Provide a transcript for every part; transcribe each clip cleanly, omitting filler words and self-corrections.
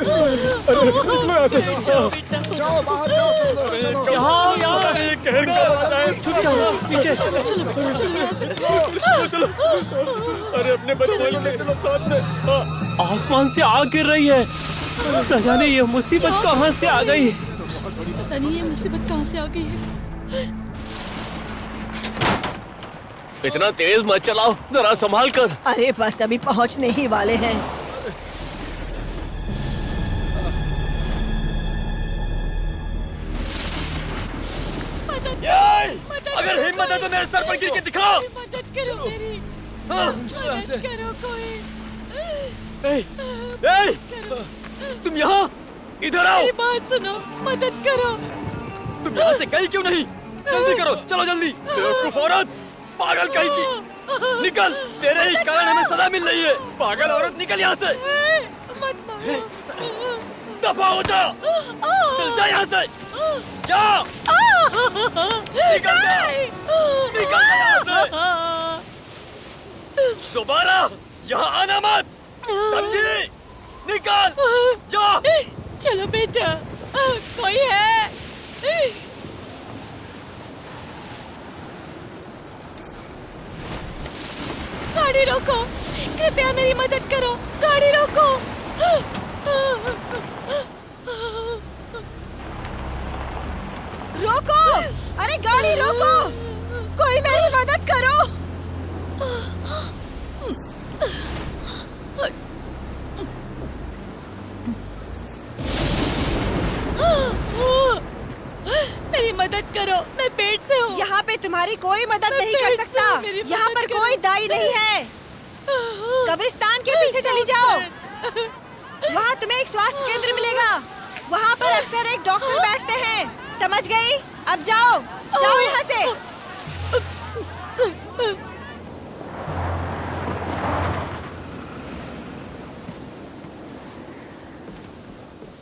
अरे निकलो यहाँ से। जाओ बाहर जाओ सब लोग, चलो। यहाँ यहाँ ये कहर का बच्चा है। छुप जाओ पीछे। चलो। अरे अपने बच्चे को कैसे लोग साथ में। आसमान से आग गिर रही है। न जाने ये मुसीबत कहाँ से आ गई। पता नहीं ये मुसीबत कहाँ से आ गई है। इतना तेज मत चलाओ, जरा संभाल कर। अरे बस अभी पहुंचने ही वाले हैं। अगर हिम्मत है तो मेरे सर पर गिर के दिखाओ। मदद करो मेरी, मदद करो कोई। तुम यहाँ इधर आओ। मेरी बात सुनो, मदद करो। तुम यहाँ से गई क्यों नहीं? जल्दी करो, चलो जल्दी। बेवकूफ औरत, पागल कहीं की, निकल। तेरे ही कारण हमें सजा मिल रही है। पागल औरत, निकल यहाँ से। मत मारो। दफा हो जा। चल जा यहाँ से। जा। निकल जा। निकल जा यहाँ से। दोबारा यहाँ आना मत, समझी? निकल जा। चलो बेटा, कोई है? गाड़ी रोको, कृपया मेरी मदद करो। गाड़ी रोको। रोको! अरे गाड़ी रोको! कोई मेरी मदद करो। मेरी मदद करो, मैं पेट से हूँ। यहाँ पे तुम्हारी कोई मदद नहीं कर सकता। यहाँ पर कोई दाई नहीं है। कब्रिस्तान के पीछे चली जाओ। वहाँ तुम्हें एक स्वास्थ्य केंद्र मिलेगा। वहाँ पर अक्सर एक डॉक्टर बैठते हैं। समझ गई? अब जाओ, जाओ यहाँ से।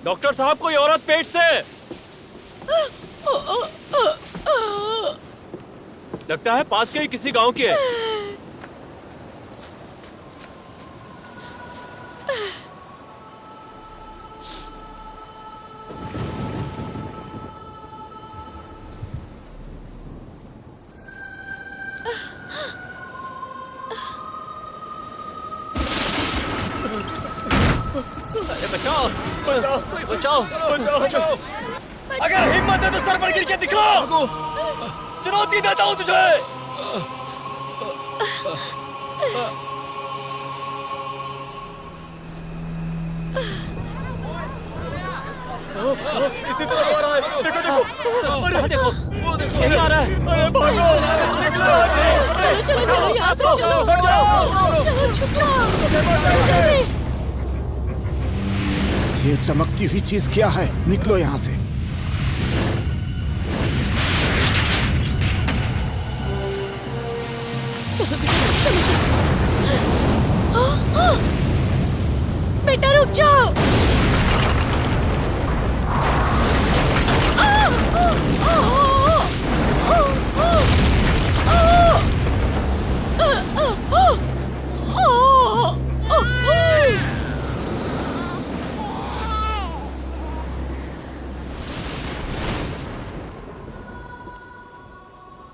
डॉक्टर साहब, कोई औरत पेट से। लगता है पास के ही किसी गांव की है। अरे बचाओ, कोई बचाओ। बचाओ। अगर हिम्मत है तो सर पर गिर के दिखाओ। चुनौती देता हूँ तुझे। इसी तरह आ रहा है। देखो देखो। अरे देखो, वो देखो। यही आ रहा है। अरे भागो, निकलो यहाँ से। चलो चलो चलो, यहाँ से चलो। चलो छुप जाओ। ये चमकती हुई चीज क्या है? निकलो यहाँ से। चलो बेटा, रुक जाओ।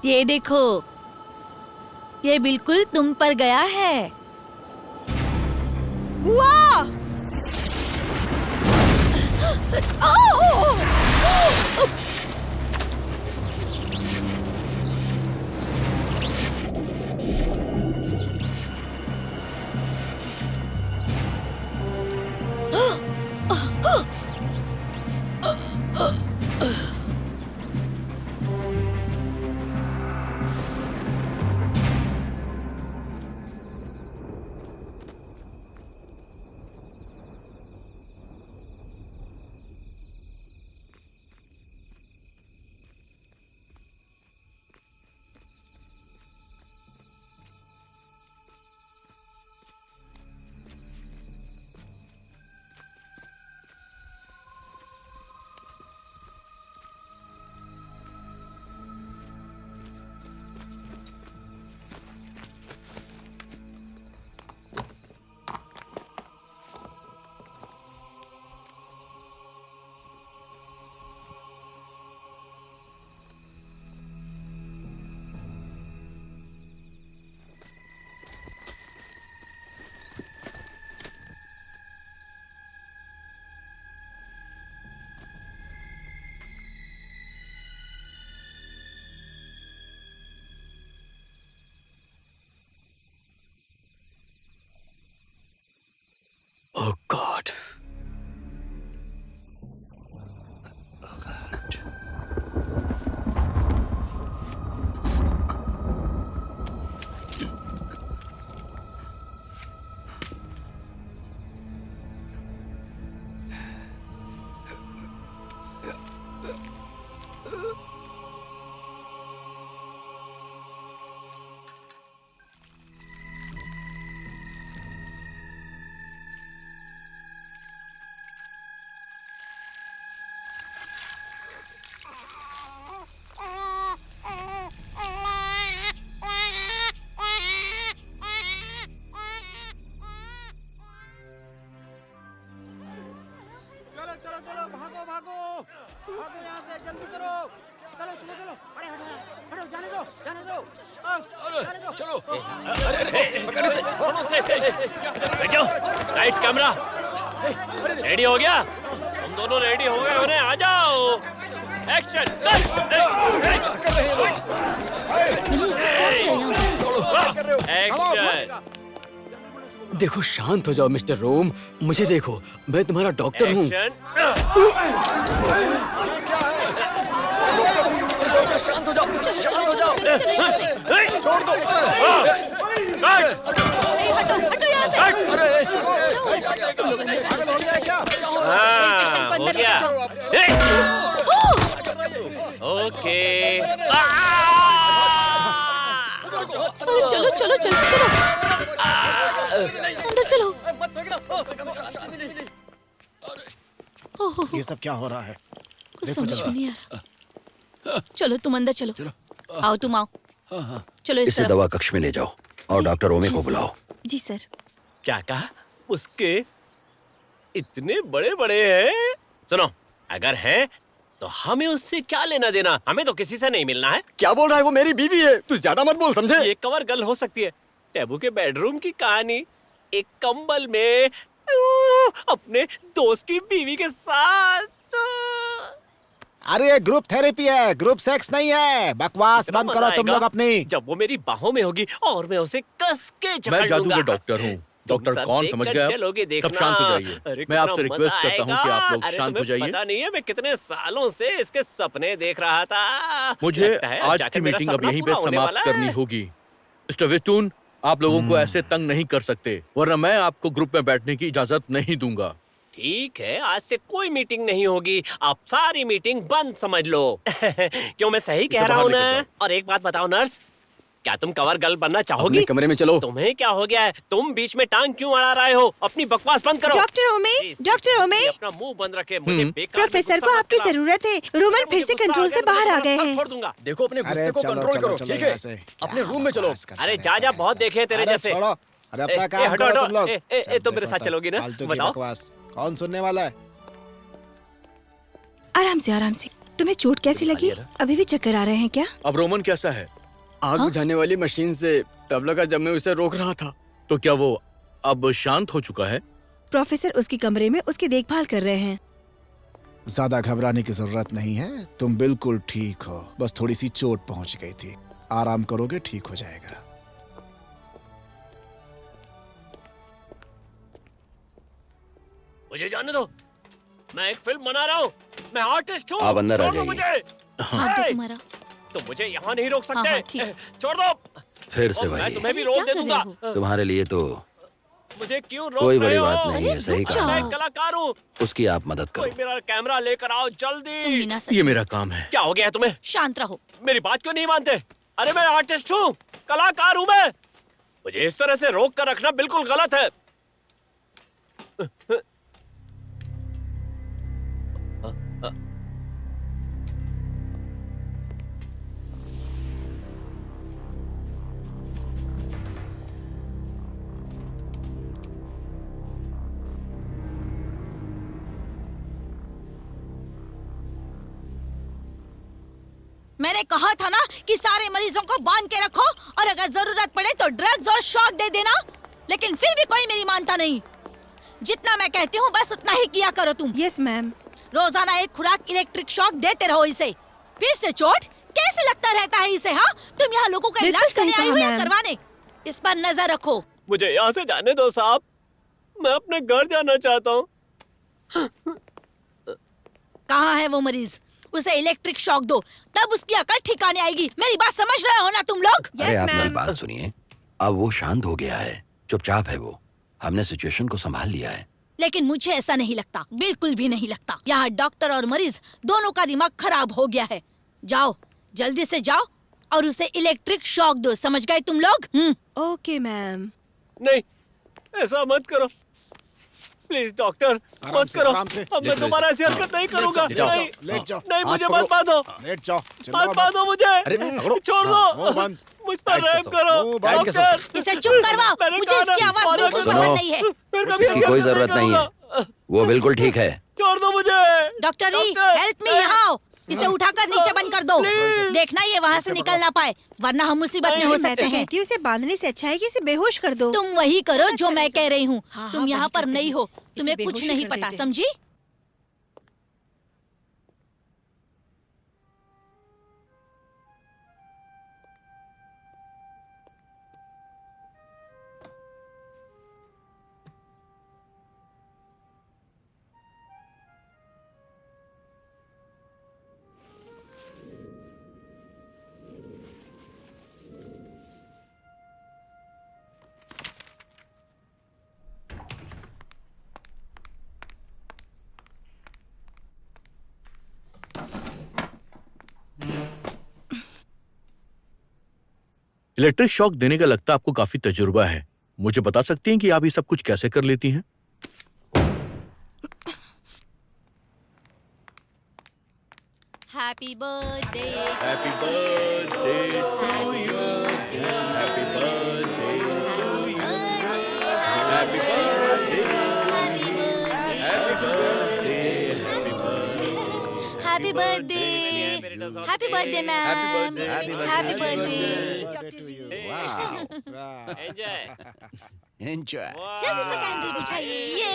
ये देखो, ये बिल्कुल तुम पर गया है। वाह! चलो चलो भागो भागो भागो यहाँ से जल्दी करो चलो चलो चलो अरे हटो हटो जाने दो जाने दो चलो बैठो। लाइट्स कैमरा रेडी हो गया? तुम दोनों रेडी हो गए होने, आ जाओ। Action action. देखो शांत हो जाओ मिस्टर रोम, मुझे देखो, मैं तुम्हारा डॉक्टर हूँ। शांत हो जाओ, शांत हो जाओ। छोड़ दो। हटो यहाँ से। पागल हो गया है क्या? हो गया। ओके। अरे चलो चलो चलो चलो अंदर चलो। ओहो, ये सब क्या हो रहा है? कुछ देखो समझ जरा। में नहीं आ रहा। चलो तुम अंदर चलो। आओ तुम आओ। चलो इस इसे तरफ। दवा कक्ष में ले जाओ और डॉक्टर ओमे को बुलाओ। जी सर। क्या कहा? उसके इतने बड़े बड़े हैं? सुनो, अगर हैं तो हमें उससे क्या लेना देना? हमें तो किसी से नहीं मिलना है। क्या बोल रहा है? वो मेरी बीवी है, तू ज्यादा मत बोल, समझे? ये कवर गर्ल हो सकती है। टैबू के बेडरूम की कहानी, एक कंबल में अपने दोस्त की बीवी के साथ। अरे ये ग्रुप थेरेपी है, ग्रुप सेक्स नहीं है। बकवास कितना बंद मजा करो तुम आएगा लोग अपनी। जब वो मेरी बाहों में होगी और मैं उसे कस के जकड़ मैं जादू लूंगा। का डॉक्टर हूँ। डॉक्टर तुम सब कौन देखकर समझ गए? चलोगे सब देखना। शांत हो जाइए। अरे मैं आपसे कितना रिक्वेस्ट मजा करता हूँ कि आएगा। आप लोग अरे शांत हो तुम्हें जाइए। पता नहीं है मैं कितने सालों से इसके सपने देख रहा था। मुझे लगता है आज जाकर की मेरा मीटिंग अब सपना यहीं पे पूरा होने समाप्त वाला करनी है। होगी। मिस्टर विस्टून, आप लोगों को ऐसे तंग नहीं कर सकते, वरना मैं आपको ग्रुप में बैठने की इजाजत नहीं दूंगा। ठीक है, आज से कोई मीटिंग नहीं होगी। आप सारी मीटिंग बंद समझ लो। क्यों, मैं सही कह इसे रहा बाहर हूँ लेकर ना? जाओ। और एक बात बताओ नर्स, क्या तुम कवर गर्ल बनना चाहोगी? अपने कमरे में चलो। तुम्हें क्या हो गया है? तुम बीच में टांग क्यों अड़ा रहे हो? अपनी बकवास बंद करो। डॉक्टर ओमे, डॉक्टर ओमे, अपना मुंह बंद रखे। मुझे बेकार में प्रोफेसर गुस्सा को मत आपकी दिलाओ। जरूरत है। रोमन फिर से मुझे गुस्सा कंट्रोल आ से गया, बाहर मैं आ गए सब हैं। छोड़ दूंगा। देखो अपने गुस्से को कंट्रोल करो, ठीक है? अपने रूम में चलो। अरे जा बहुत देखे तेरे जैसे। छोड़ो। अरे अपना ए, काम हटो, करो हटो। तुम लोग। तुम मेरे साथ चलोगी ना? फालतू की बताओ। बकवास कौन सुनने वाला है? आराम से आराम से। तुम्हें चोट कैसी लगी? अभी भी चक्कर आ रहे हैं क्या? अब रोमन कैसा है? आग बुझाने वाली मशीन से तब लगा जब मैं उसे रोक रहा था। तो क्या वो अब शांत हो चुका है? प्रोफेसर उसकी कमरे में उसकी देखभाल कर रहे हैं। ज्यादा घबराने की जरूरत नहीं है, तुम बिल्कुल ठीक हो। बस थोड़ी सी चोट पहुंच गई थी। आराम करोगे ठीक हो जाएगा। मुझे जाने दो, मैं एक फिल्म बना रहा हूँ। मैं आर्टिस्ट हूँ। आप अंदर आ छोड़ दो जाइए। मुझे। हाथ दो ए, तुम्हारा। तो मुझे यहाँ नहीं रोक सकते। हाँ, ठीक। छोड़ दो। फिर से और मैं वही। तुम्हें भी अरे, रोक क्या दे कर दूंगा। रहे तुम्हारे लिए तो मुझे क्यों रोक कोई रहे बड़ी हो? बात नहीं है, सही रुक कहा। मैं जाओ। कलाकार हूँ। उसकी आप मदद कोई करो। मेरा कैमरा लेकर आओ तुम जल्दी। भी ना सही। ये मेरा काम है। क्या हो गया है तुम्हें? शांत रहो। मेरी बात क्यों नहीं मानते? अरे मैं आर्टिस्ट हूँ, कलाकार हूँ मैं। मुझे इस तरह से रोक कर रखना बिल्कुल गलत है। मैंने कहा था ना कि सारे मरीजों को बांध के रखो और अगर जरूरत पड़े तो ड्रग्स और शॉक दे देना, लेकिन फिर भी कोई मेरी मानता नहीं। जितना मैं कहती हूँ बस उतना ही किया करो तुम। Yes ma'am. रोजाना एक खुराक इलेक्ट्रिक शॉक देते रहो इसे। फिर से चोट कैसे लगता रहता है इसे? हाँ, तुम यहाँ लोगों का बिल्कुल इलाज सही करने आई कहा, हो या मैम। करवाने? इस पर नजर रखो। मुझे यहाँ से जाने दो साहब, मैं अपने घर जाना चाहता हूँ। कहाँ है वो मरीज? उसे इलेक्ट्रिक शॉक दो, तब उसकी अकल ठिकाने आएगी। मेरी बात समझ रहे हो ना तुम लोग? अरे यस आप मेरी मैम। बात सुनिए। अब वो शांत हो गया है, चुपचाप है वो। हमने सिचुएशन को संभाल लिया है। लेकिन मुझे ऐसा नहीं लगता, बिल्कुल भी नहीं लगता। यहाँ डॉक्टर और मरीज दोनों का दिमाग खराब हो गया है। जाओ, जल्दी से जाओ और उसे इलेक्ट्रिक शॉक दो। समझ गए तुम लोग? Okay ma'am. नहीं, ऐसा मत करो प्लीज डॉक्टर, आराम मत से, करो। आराम से। अब मैं दोबारा ऐसी हरकत नहीं करूंगा। नहीं, लेट जाओ। नहीं, मुझे मत बांधो, लेट जाओ। चिल्लाओ मत मत। बांधो मुझे। छोड़ मुंह दो, बंद। मुझ पर रहम करो मुंह बंद। डॉक्टर। इसे चुप करवाओ। मैंने मुझे कहा इसकी ना, आवाज बिल्कुल सुनो। पसंद नहीं है। फिर कभी इसकी ऐसी कोई हरकत जरूरत नहीं है। करूंगा। वो बिल्कुल ठीक है। छोड़ दो मुझे। Doctor doctor! हेल्प मी, यहाँ आओ। इसे उठाकर नीचे बंद कर दो। देखना ये वहाँ से निकल ना पाए, वरना हम मुसीबत में हो मैं सकते तो हैं। कहती हूँ इसे बांधने से अच्छा है कि इसे बेहोश कर दो। तुम वही करो जो मैं कह रही हूँ। हाँ, तुम हाँ, यहाँ वही पर करती नहीं हूँ। हो, तुम्हें इसे कुछ बेहोश नहीं कर पता, देते। समझी? इलेक्ट्रिक शॉक देने का लगता आपको काफी तजुर्बा है। मुझे बता सकती हैं कि आप ये सब कुछ कैसे कर लेती हैं? Happy birthday, happy birthday to you, happy birthday to you, happy birthday, happy birthday, happy birthday, happy birthday ma'am, happy birthday. Enjoy. Enjoy. जल्दी से कैंडल बुझाइए। ये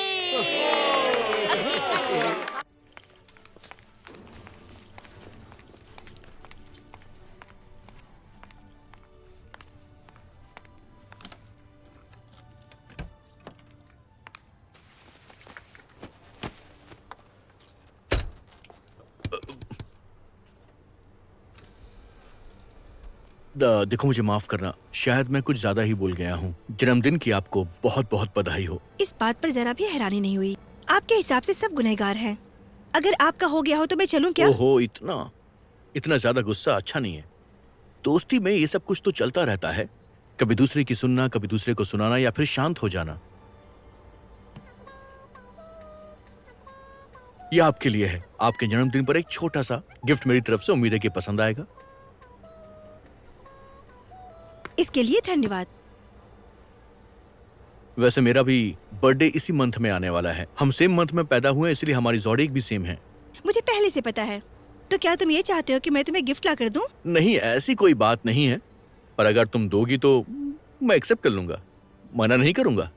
देखो, मुझे माफ करना, शायद मैं कुछ ज्यादा ही बोल गया हूँ। जन्मदिन की आपको बहुत बहुत बधाई हो। इस बात पर जरा भी हैरानी नहीं हुई। आपके हिसाब से सब गुनहगार हैं। अगर आपका हो गया हो तो मैं चलूं क्या? ओहो, इतना ज्यादा गुस्सा अच्छा नहीं है। दोस्ती में ये सब कुछ तो चलता रहता है, कभी दूसरे की सुनना, कभी दूसरे को सुनाना, या फिर शांत हो जाना। ये आपके लिए है, आपके जन्मदिन पर एक छोटा सा गिफ्ट मेरी तरफ से। उम्मीद है कि पसंद आएगा। इसके लिए धन्यवाद। वैसे मेरा भी बर्थडे इसी मंथ में आने वाला है। हम सेम मंथ में पैदा हुए, इसलिए हमारी जोड़ी भी सेम है। मुझे पहले से पता है। तो क्या तुम ये चाहते हो कि मैं तुम्हें गिफ्ट ला कर दूं? नहीं, ऐसी कोई बात नहीं है, पर अगर तुम दोगी तो मैं एक्सेप्ट कर लूंगा, मना नहीं करूंगा।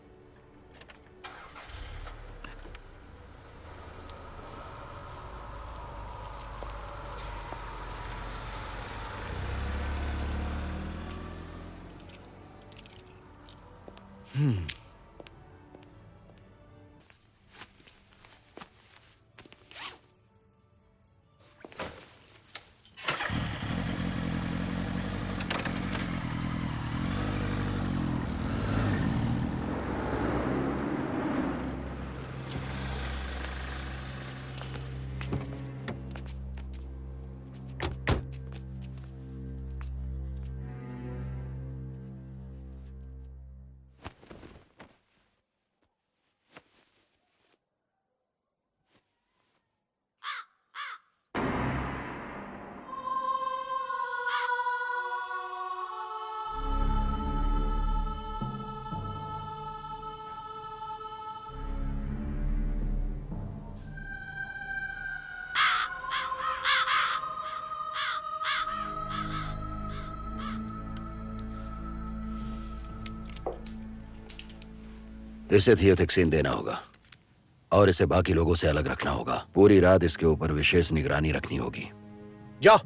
इसे थियोथिक्सिन देना होगा और इसे बाकी लोगों से अलग रखना होगा। पूरी रात इसके ऊपर विशेष निगरानी रखनी होगी। जा।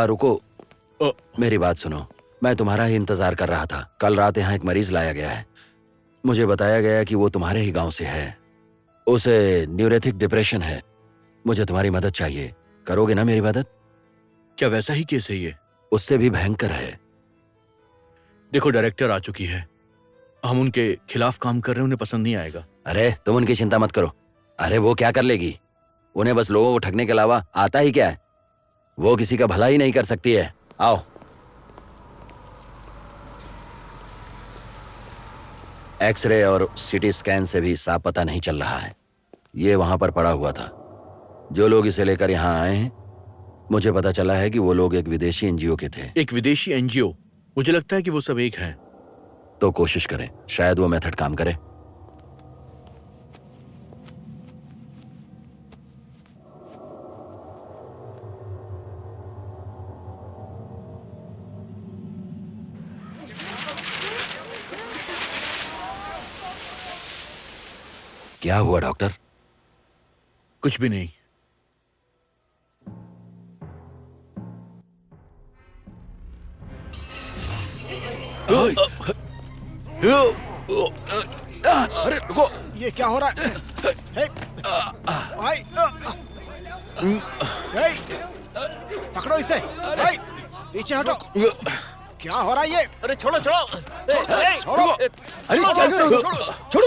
रुको, मेरी बात सुनो। मैं तुम्हारा ही इंतजार कर रहा था। कल रात यहाँ एक मरीज लाया गया है। मुझे बताया गया कि वो तुम्हारे ही गांव से है। उसे न्यूरेथिक डिप्रेशन है। मुझे तुम्हारी मदद चाहिए। करोगे ना मेरी मदद? क्या वैसा ही केस है ये? उससे भी भयंकर है। देखो, डायरेक्टर आ चुकी है, हम उनके खिलाफ काम कर रहे हैं, उन्हें पसंद नहीं आएगा। अरे तुम उनकी चिंता मत करो। अरे वो क्या कर लेगी? उन्हें बस लोगों को ठगने के अलावा आता ही क्या है? वो किसी का भला ही नहीं कर सकती है। आओ। एक्सरे और सीटी स्कैन से भी साफ पता नहीं चल रहा है। ये वहां पर पड़ा हुआ था। जो लोग इसे लेकर यहाँ आए हैं, मुझे पता चला है कि वो लोग एक विदेशी एनजीओ के थे। एक विदेशी एनजीओ? मुझे लगता है कि वो सब एक हैं। तो कोशिश करें, शायद वो मेथड काम करे। क्या हुआ डॉक्टर? कुछ भी नहीं। अरे रुको, ये क्या हो रहा है? हे, भाई, हे, पकड़ो इसे। भाई, पीछे हटो। क्या हो रहा है ये? अरे छोड़ो छोड़ो। छोड़ो। अरे क्या कर रहे हो? छोड़ो।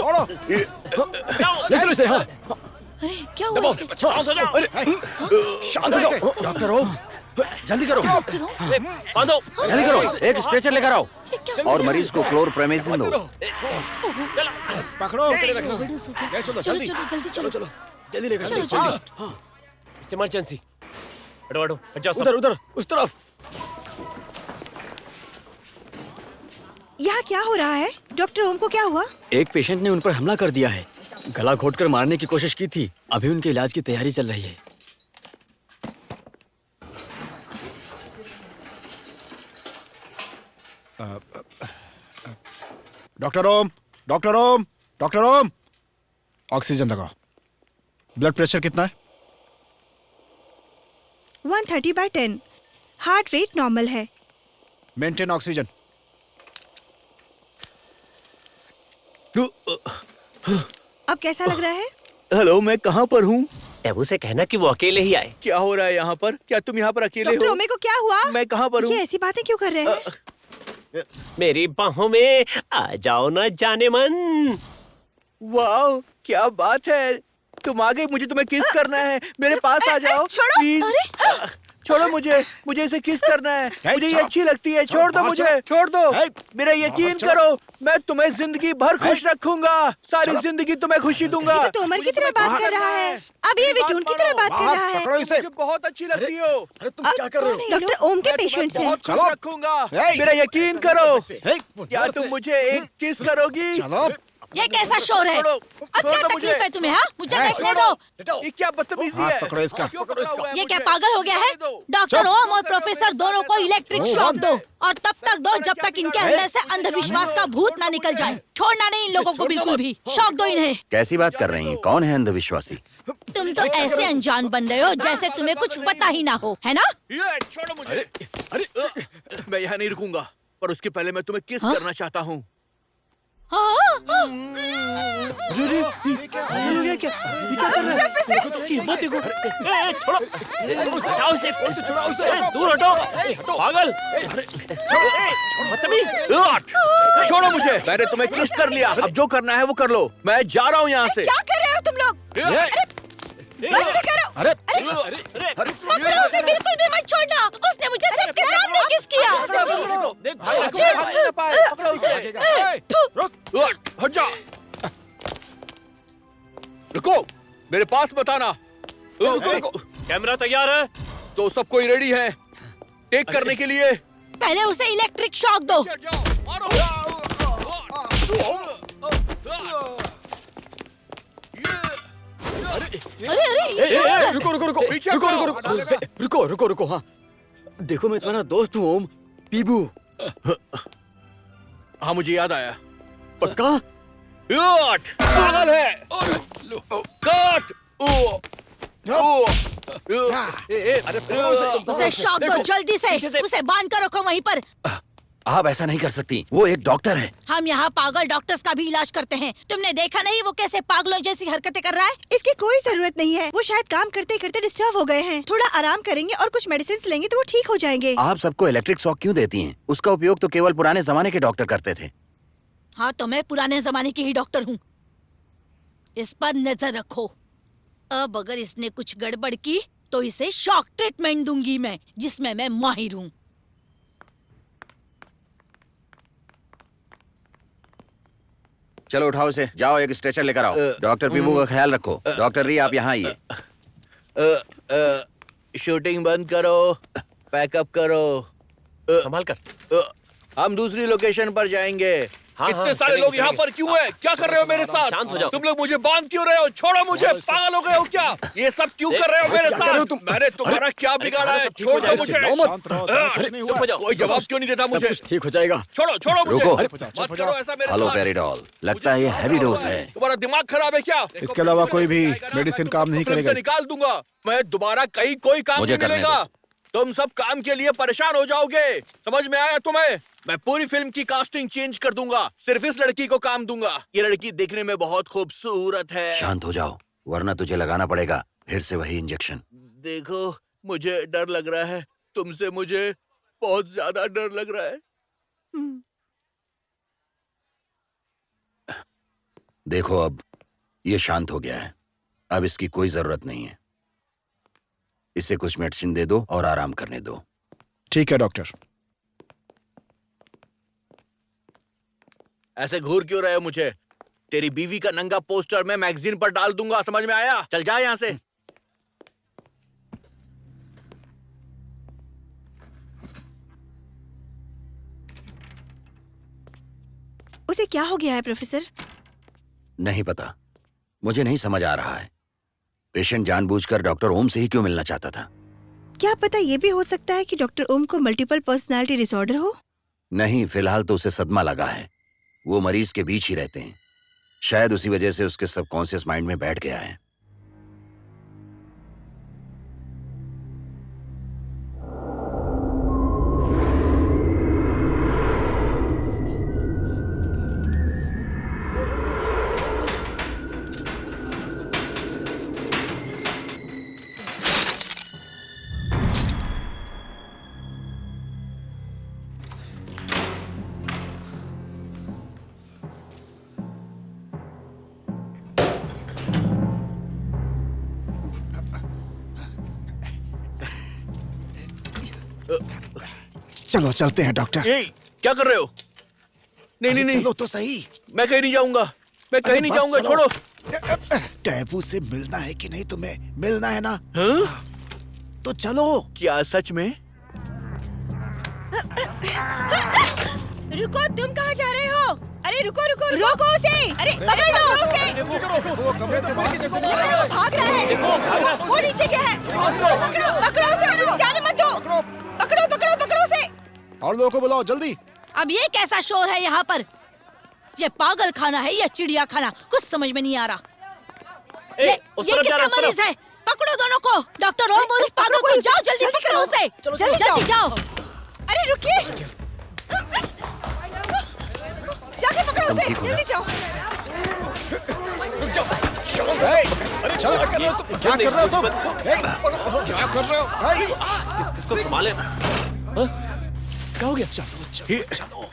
ले चलो इसे। हाँ, अरे क्या हुआ इसे? शांत हो जाओ। शांत हो जाओ। डॉक्टर हो, जल्दी करो। बांधो। जल्दी करो, एक स्ट्रेचर लेकर आओ ये क्या और मरीज को क्लोरप्रेमेजिन दो। चलो। पकड़ो। overdose हो गया। ले चलो, चलो जल्दी। चलो जल्दी चलो। जल्दी लेकर चलो, चलो। चलो। It's emergency. हटो हटो, हट जाओ सब। उधर उधर उस तरफ। यहाँ क्या हो रहा है? डॉक्टर ओम को क्या हुआ? एक पेशेंट ने उन पर हमला कर दिया है। गला घोटकर मारने की कोशिश की थी। अभी उनके इलाज की तैयारी चल रही है। Doctor Om, doctor Om, doctor ओम, ऑक्सीजन लगाओ। ब्लड प्रेशर कितना है? 130/10। हार्ट रेट नॉर्मल है। Maintain oxygen. अब कैसा लग रहा है? हेलो, मैं कहाँ पर हूँ? टैबू से कहना कि वो अकेले ही आए। क्या हो रहा है यहाँ पर? क्या तुम यहाँ पर अकेले डॉक्टर हो? ओमे को क्या हुआ? मैं कहाँ पर हूँ? ये ऐसी बातें क्यों कर रहे हैं? मेरी बाहों में आ जाओ ना जाने मन। वाह, क्या बात है! तुम आ गई। मुझे तुम्हें किस करना है। मेरे पास आ जाओ छोड़ो। प्लीज। छोड़ो मुझे इसे किस करना है। मुझे ये अच्छी लगती है। छोड़ दो मुझे, छोड़ दो। मेरा यकीन करो, मैं तुम्हें जिंदगी भर खुश रखूंगा। सारी जिंदगी तुम्हें खुशी दूंगा। ये तो तोमर की तरह बात कर रहा है। अब ये विटून की तरह बात कर रहा है। पकड़ो इसे। मुझे बहुत अच्छी लगती हो। अरे तुम क्या कर रहे हो? डॉक्टर ओम के पेशेंट्स हैं। बहुत खुश चलो। रखूंगा। हे। मेरा यकीन करो। हे, क्या तुम मुझे एक किस करोगी? चलो। ये कैसा शोर है? छोड़ो, अब छोड़ क्या दो तकलीफ मुझे। है तुम्हें? हाँ, मुझे है, देखने दो। ये क्या बदतमीजी हाथ है? पकड़ो इसका। क्यों पकड़ा हुआ है ये क्या मुझे? पागल हो गया है? डॉक्टर ओम और प्रोफेसर दोनों को इलेक्ट्रिक शॉक दो और तब तक दो जब तक इनके अंदर से अंधविश्वास का भूत ना निकल जाए। छोड़ना नहीं इन लोगों को बिल्कुल भी। शॉक दो इन्हें। कैसी बात कर रही हैं? कौन है अंधविश्वासी? तुम तो ऐसे अनजान बन रहे हो जैसे तुम्हें कुछ पता ही ना हो, है ना? ये छोड़ो मुझे। मैं यहाँ नहीं रुकूंगा, पर उसके पहले मैं तुम्हें किस करना चाहता हूँ। इसकी हिम्मत देखो। छोड़ो। हटाओ इसे। दूर हटो। पागल। बदतमीज। छोड़ो मुझे। मैंने तुम्हें किस कर लिया। अब जो करना है वो कर लो। मैं जा रहा हूँ यहाँ से। क्या कर रहे हो तुम लोग? बस भी करो। अरे पकड़ो उसे, बिल्कुल भी मत छोड़ना। उसने मुझे सबके सामने किस किया। देख भाई, भाग ना पाए। पकड़ो उसे। हट जा। रुको, मेरे पास मत आना। रुको। कैमरा तैयार है? तो सब कोई रेडी है टेक करने के लिए? पहले उसे इलेक्ट्रिक शॉक दो। अरे अरे रुको रुको रुको रुको रुको रुको रुको। हाँ, देखो मैं तुम्हारा दोस्त हूँ ओम, पीबू। हाँ, मुझे याद आया। पक्का? पागल है। कट। उसे शॉक दो जल्दी से, उसे बांध कर रखो वहीं पर। आप ऐसा नहीं कर सकती, वो एक डॉक्टर है। हम यहाँ पागल डॉक्टर्स का भी इलाज करते हैं। तुमने देखा नहीं वो कैसे पागलों जैसी हरकतें कर रहा है? इसकी कोई जरूरत नहीं है, वो शायद काम करते करते डिस्टर्ब हो गए हैं। थोड़ा आराम करेंगे और कुछ मेडिसिन लेंगे तो वो ठीक हो जाएंगे। आप सबको इलेक्ट्रिक शॉक क्यों देती हैं? उसका उपयोग तो केवल पुराने जमाने के डॉक्टर करते थे। हाँ तो मैं पुराने जमाने की ही डॉक्टर हूँ। इस पर नजर रखो। अब अगर इसने कुछ गड़बड़ की तो इसे शॉक ट्रीटमेंट दूंगी मैं, जिसमें मैं माहिर हूँ। चलो उठाओ इसे, जाओ एक स्ट्रेचर लेकर आओ। डॉक्टर पीबू का ख्याल रखो। डॉक्टर री आप यहाँ आइए। शूटिंग बंद करो, पैकअप करो। संभाल कर। हम दूसरी लोकेशन पर जाएंगे। इतने सारे लोग यहाँ पर क्यों हैं? क्या कर रहे हो मेरे साथ? शांत हो जाओ। तुम लोग मुझे बांध क्यों रहे हो? छोड़ो मुझे, पागल हो गए हो क्या? ये सब क्यों कर रहे हो मेरे साथ? मैंने तुम्हारा क्या बिगाड़ा है? छोड़ दो मुझे। चुप हो जाओ। कोई जवाब क्यों नहीं देता मुझे? ठीक हो जाएगा। छोड़ो छोड़ो मुझे। रुको। मत करो ऐसा मेरे हेलो साथ। पेरिडोल, लगता है ये हैवी डोज है। तुम्हारा दिमाग खराब है क्या? इसके अलावा कोई भी मेडिसिन काम नहीं फिल्म से करेगा। निकाल दूंगा मैं, दोबारा कहीं कोई काम मुझे नहीं करने मिलेगा। तुम सब काम के लिए परेशान हो जाओगे, समझ में आया तुम्हें? मैं पूरी फिल्म की कास्टिंग चेंज कर दूंगा, सिर्फ इस लड़की को काम दूंगा। ये लड़की देखने में बहुत खूबसूरत है। शांत हो जाओ, वरना तुझे लगाना पड़ेगा फिर से वही इंजेक्शन। देखो मुझे डर लग रहा है, तुमसे मुझे बहुत ज्यादा डर लग रहा है। देखो अब ये शांत हो गया है, अब इसकी कोई जरूरत नहीं है। इसे कुछ मेडिसिन दे दो और आराम करने दो। ठीक है डॉक्टर। ऐसे घूर क्यों रहे हो मुझे? तेरी बीवी का नंगा पोस्टर मैं मैगजीन पर डाल दूंगा, समझ में आया? चल जा यहाँ से। उसे क्या हो गया है प्रोफेसर? नहीं पता, मुझे नहीं समझ आ रहा है। पेशेंट जानबूझकर डॉक्टर ओम से ही क्यों मिलना चाहता था? क्या पता ये भी हो सकता है कि डॉक्टर ओम को मल्टीपल पर्सनालिटी डिसऑर्डर हो? नहीं, फिलहाल तो उसे सदमा लगा है। वो मरीज के बीच ही रहते हैं, शायद उसी वजह से उसके सबकॉन्शियस माइंड में बैठ गया है। चलो चलते हैं डॉक्टर। ये क्या कर रहे हो? नहीं नहीं नहीं, चलो तो सही। मैं कहीं नहीं जाऊंगा, मैं कहीं नहीं जाऊंगा, छोड़ो। टैबू से मिलना है कि नहीं तुम्हें? मिलना है ना? हाँ? तो चलो। क्या सच में? रुको, तुम कहाँ जा रहे हो? अरे रुको रुको रोको उसे! अरे पकड़ लो उसे! भाग रहा है। वो नीचे क्या है? पकड़ो उसे और उसे जाने मत दो। पकड़ो पकड़ो पकड़ो उसे! और लोगों को बुलाओ जल्दी। अब ये कैसा शोर है यहाँ पर? ये पागल खाना है या चिड़िया खाना? कुछ समझ में नहीं आ रहा। ये किसका मरीज है? पकड़ो दोनों को। डॉक्टर ओम और उस पागल को जाओ जल्दी पकड़ो उसे। जल्दी जाओ। अरे रुकिए, जाके पकड़ो उसे, जल्दी जाओ। चलो क्या कर रहे हो तुम? क्या कर रहे हो? किसको संभाले? क्या हो गया? चलो चलो चलो,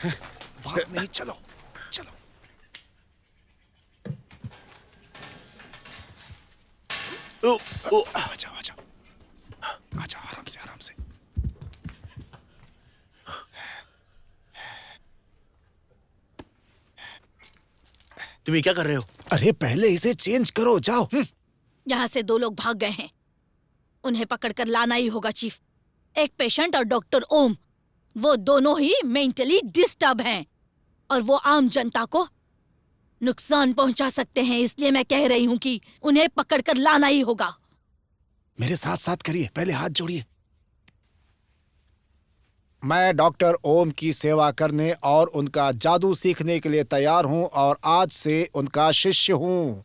बात नहीं, चलो चलो। आजा आजा आजा, आराम से आराम से। तुम ये क्या कर रहे हो? अरे पहले इसे चेंज करो, जाओ। यहाँ से 2 लोग भाग गए हैं, उन्हें पकड़कर लाना ही होगा चीफ। एक पेशेंट और डॉक्टर ओम, वो दोनों ही मेंटली डिस्टर्ब हैं और वो आम जनता को नुकसान पहुंचा सकते हैं। इसलिए मैं कह रही हूँ कि उन्हें पकड़कर लाना ही होगा। मेरे साथ साथ करिए, पहले हाथ जोड़िए। मैं डॉक्टर ओम की सेवा करने और उनका जादू सीखने के लिए तैयार हूं और आज से उनका शिष्य हूं।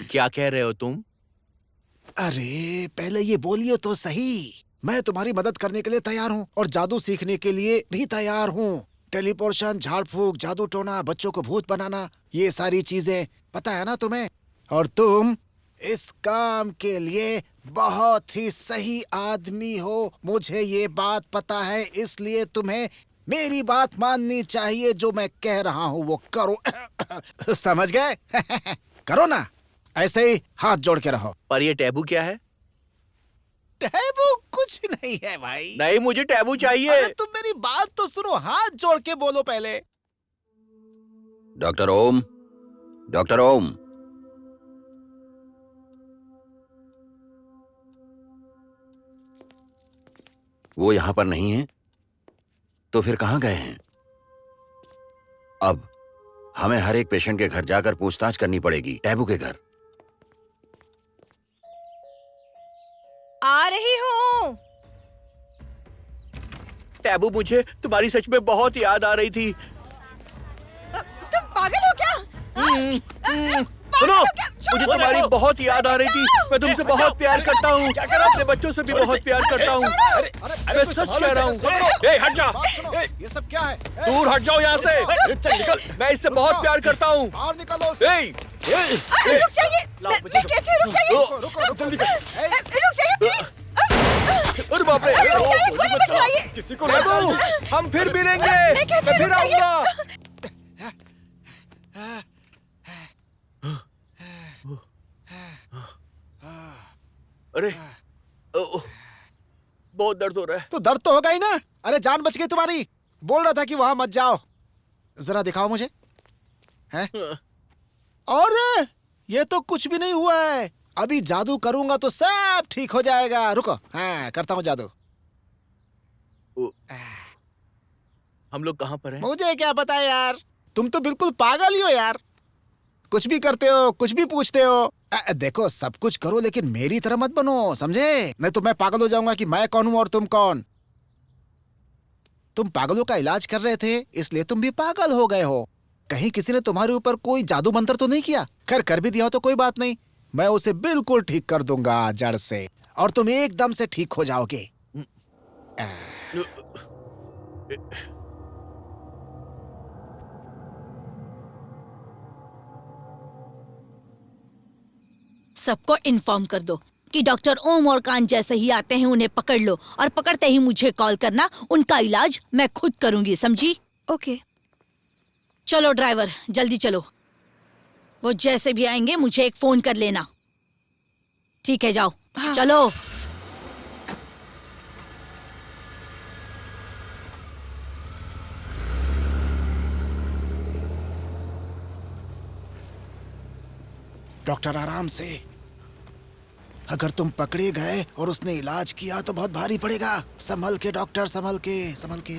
क्या कह रहे हो तुम? अरे पहले ये बोलिए तो सही। मैं तुम्हारी मदद करने के लिए तैयार हूँ और जादू सीखने के लिए भी तैयार हूँ। टेलीपोर्शन, झाड़ फूक, जादू टोना, बच्चों को भूत बनाना, ये सारी चीजें पता है ना तुम्हें। और तुम इस काम के लिए बहुत ही सही आदमी हो, मुझे ये बात पता है। इसलिए तुम्हें मेरी बात माननी चाहिए। जो मैं कह रहा हूँ वो करो। समझ गए? करो ना, ऐसे ही हाथ जोड़ के रहो। पर ये टैबू क्या है? टैबू कुछ नहीं है भाई। नहीं, मुझे टैबू चाहिए। अरे तुम मेरी बात तो सुनो, हाथ जोड़ के बोलो पहले। डॉक्टर ओम, डॉक्टर ओम। वो यहां पर नहीं है तो फिर कहां गए हैं? अब हमें हर एक पेशेंट के घर जाकर पूछताछ करनी पड़ेगी। टैबू के घर। आ रही हूँ। टैबू, मुझे तुम्हारी सच में बहुत याद आ रही थी। तुम पागल हो क्या? सुनो, मुझे तुम्हारी बहुत याद आ रही थी। मैं तुमसे बहुत प्यार करता हूँ। अपने बच्चों से भी बहुत प्यार करता हूँ। मैं सच कह रहा हूँ। हट जा। ये सब क्या है? दूर हट जाओ यहाँ से। चल निकल। मैं इससे बहुत प्यार करता हूँ। बाहर निकलो। रुक जाइए। मैं कहती हूँ रुक जाइए। रुको जल्दी करो। रुक जाइए प्लीज। अरे बाप रे। गोली मत चलाइए। किसी को टैबू, हम फिर मिलेंगे। मैं फिर आऊंगा। अरे बहुत दर्द हो रहा है। तो दर्द तो होगा ही ना। अरे जान बच गई तुम्हारी। बोल रहा था कि वहां मत जाओ। जरा दिखाओ मुझे। हैं? और ये तो कुछ भी नहीं हुआ है। अभी जादू करूंगा तो सब ठीक हो जाएगा। रुको, हाँ करता हूँ जादू। हम लोग कहाँ पर हैं? मुझे क्या पता है यार, तुम तो बिल्कुल पागल ही हो यार। कुछ भी करते हो, कुछ भी पूछते हो। देखो सब कुछ करो लेकिन मेरी तरह मत बनो, समझे? नहीं तो मैं पागल हो जाऊंगा कि मैं कौन हूं और तुम कौन। तुम पागलों का इलाज कर रहे थे इसलिए तुम भी पागल हो गए हो। कहीं किसी ने तुम्हारे ऊपर कोई जादू मंत्र तो नहीं किया? खैर कर भी दिया हो तो कोई बात नहीं, मैं उसे बिल्कुल ठीक कर दूंगा जड़ से और तुम एकदम से ठीक हो जाओगे। सबको इन्फॉर्म कर दो कि डॉक्टर ओम और कान जैसे ही आते हैं उन्हें पकड़ लो और पकड़ते ही मुझे कॉल करना। उनका इलाज मैं खुद करूंगी, समझी? ओके। चलो ड्राइवर जल्दी चलो। वो जैसे भी आएंगे मुझे एक फोन कर लेना। ठीक है जाओ। हाँ। चलो। डॉक्टर आराम से। अगर तुम पकड़े गए और उसने इलाज किया तो बहुत भारी पड़ेगा। संभल के डॉक्टर, संभल के, संभल के।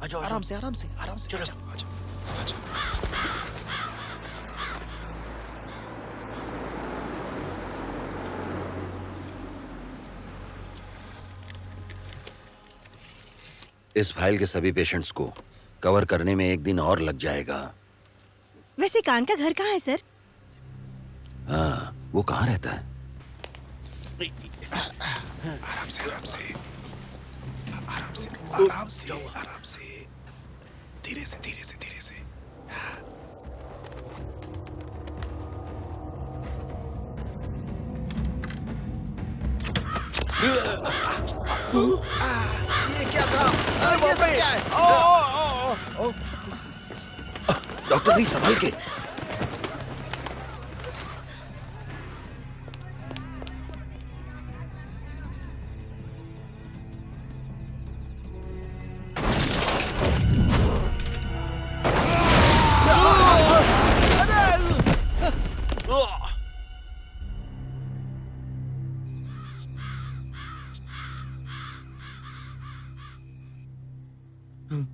आराम से, आराम से, आराम से। आजाओ, आजाओ, आजाओ। इस फाइल के सभी पेशेंट्स को कवर करने में 1 दिन और लग जाएगा। वैसे कान का घर कहाँ है सर? हाँ, वो कहाँ रहता है? आराम से, आराम से, आराम से, आराम से, आराम से। धीरे से, धीरे से, धीरे से। ये क्या था? ये सब क्या है? ओ, डॉक्टर नहीं, संभल के।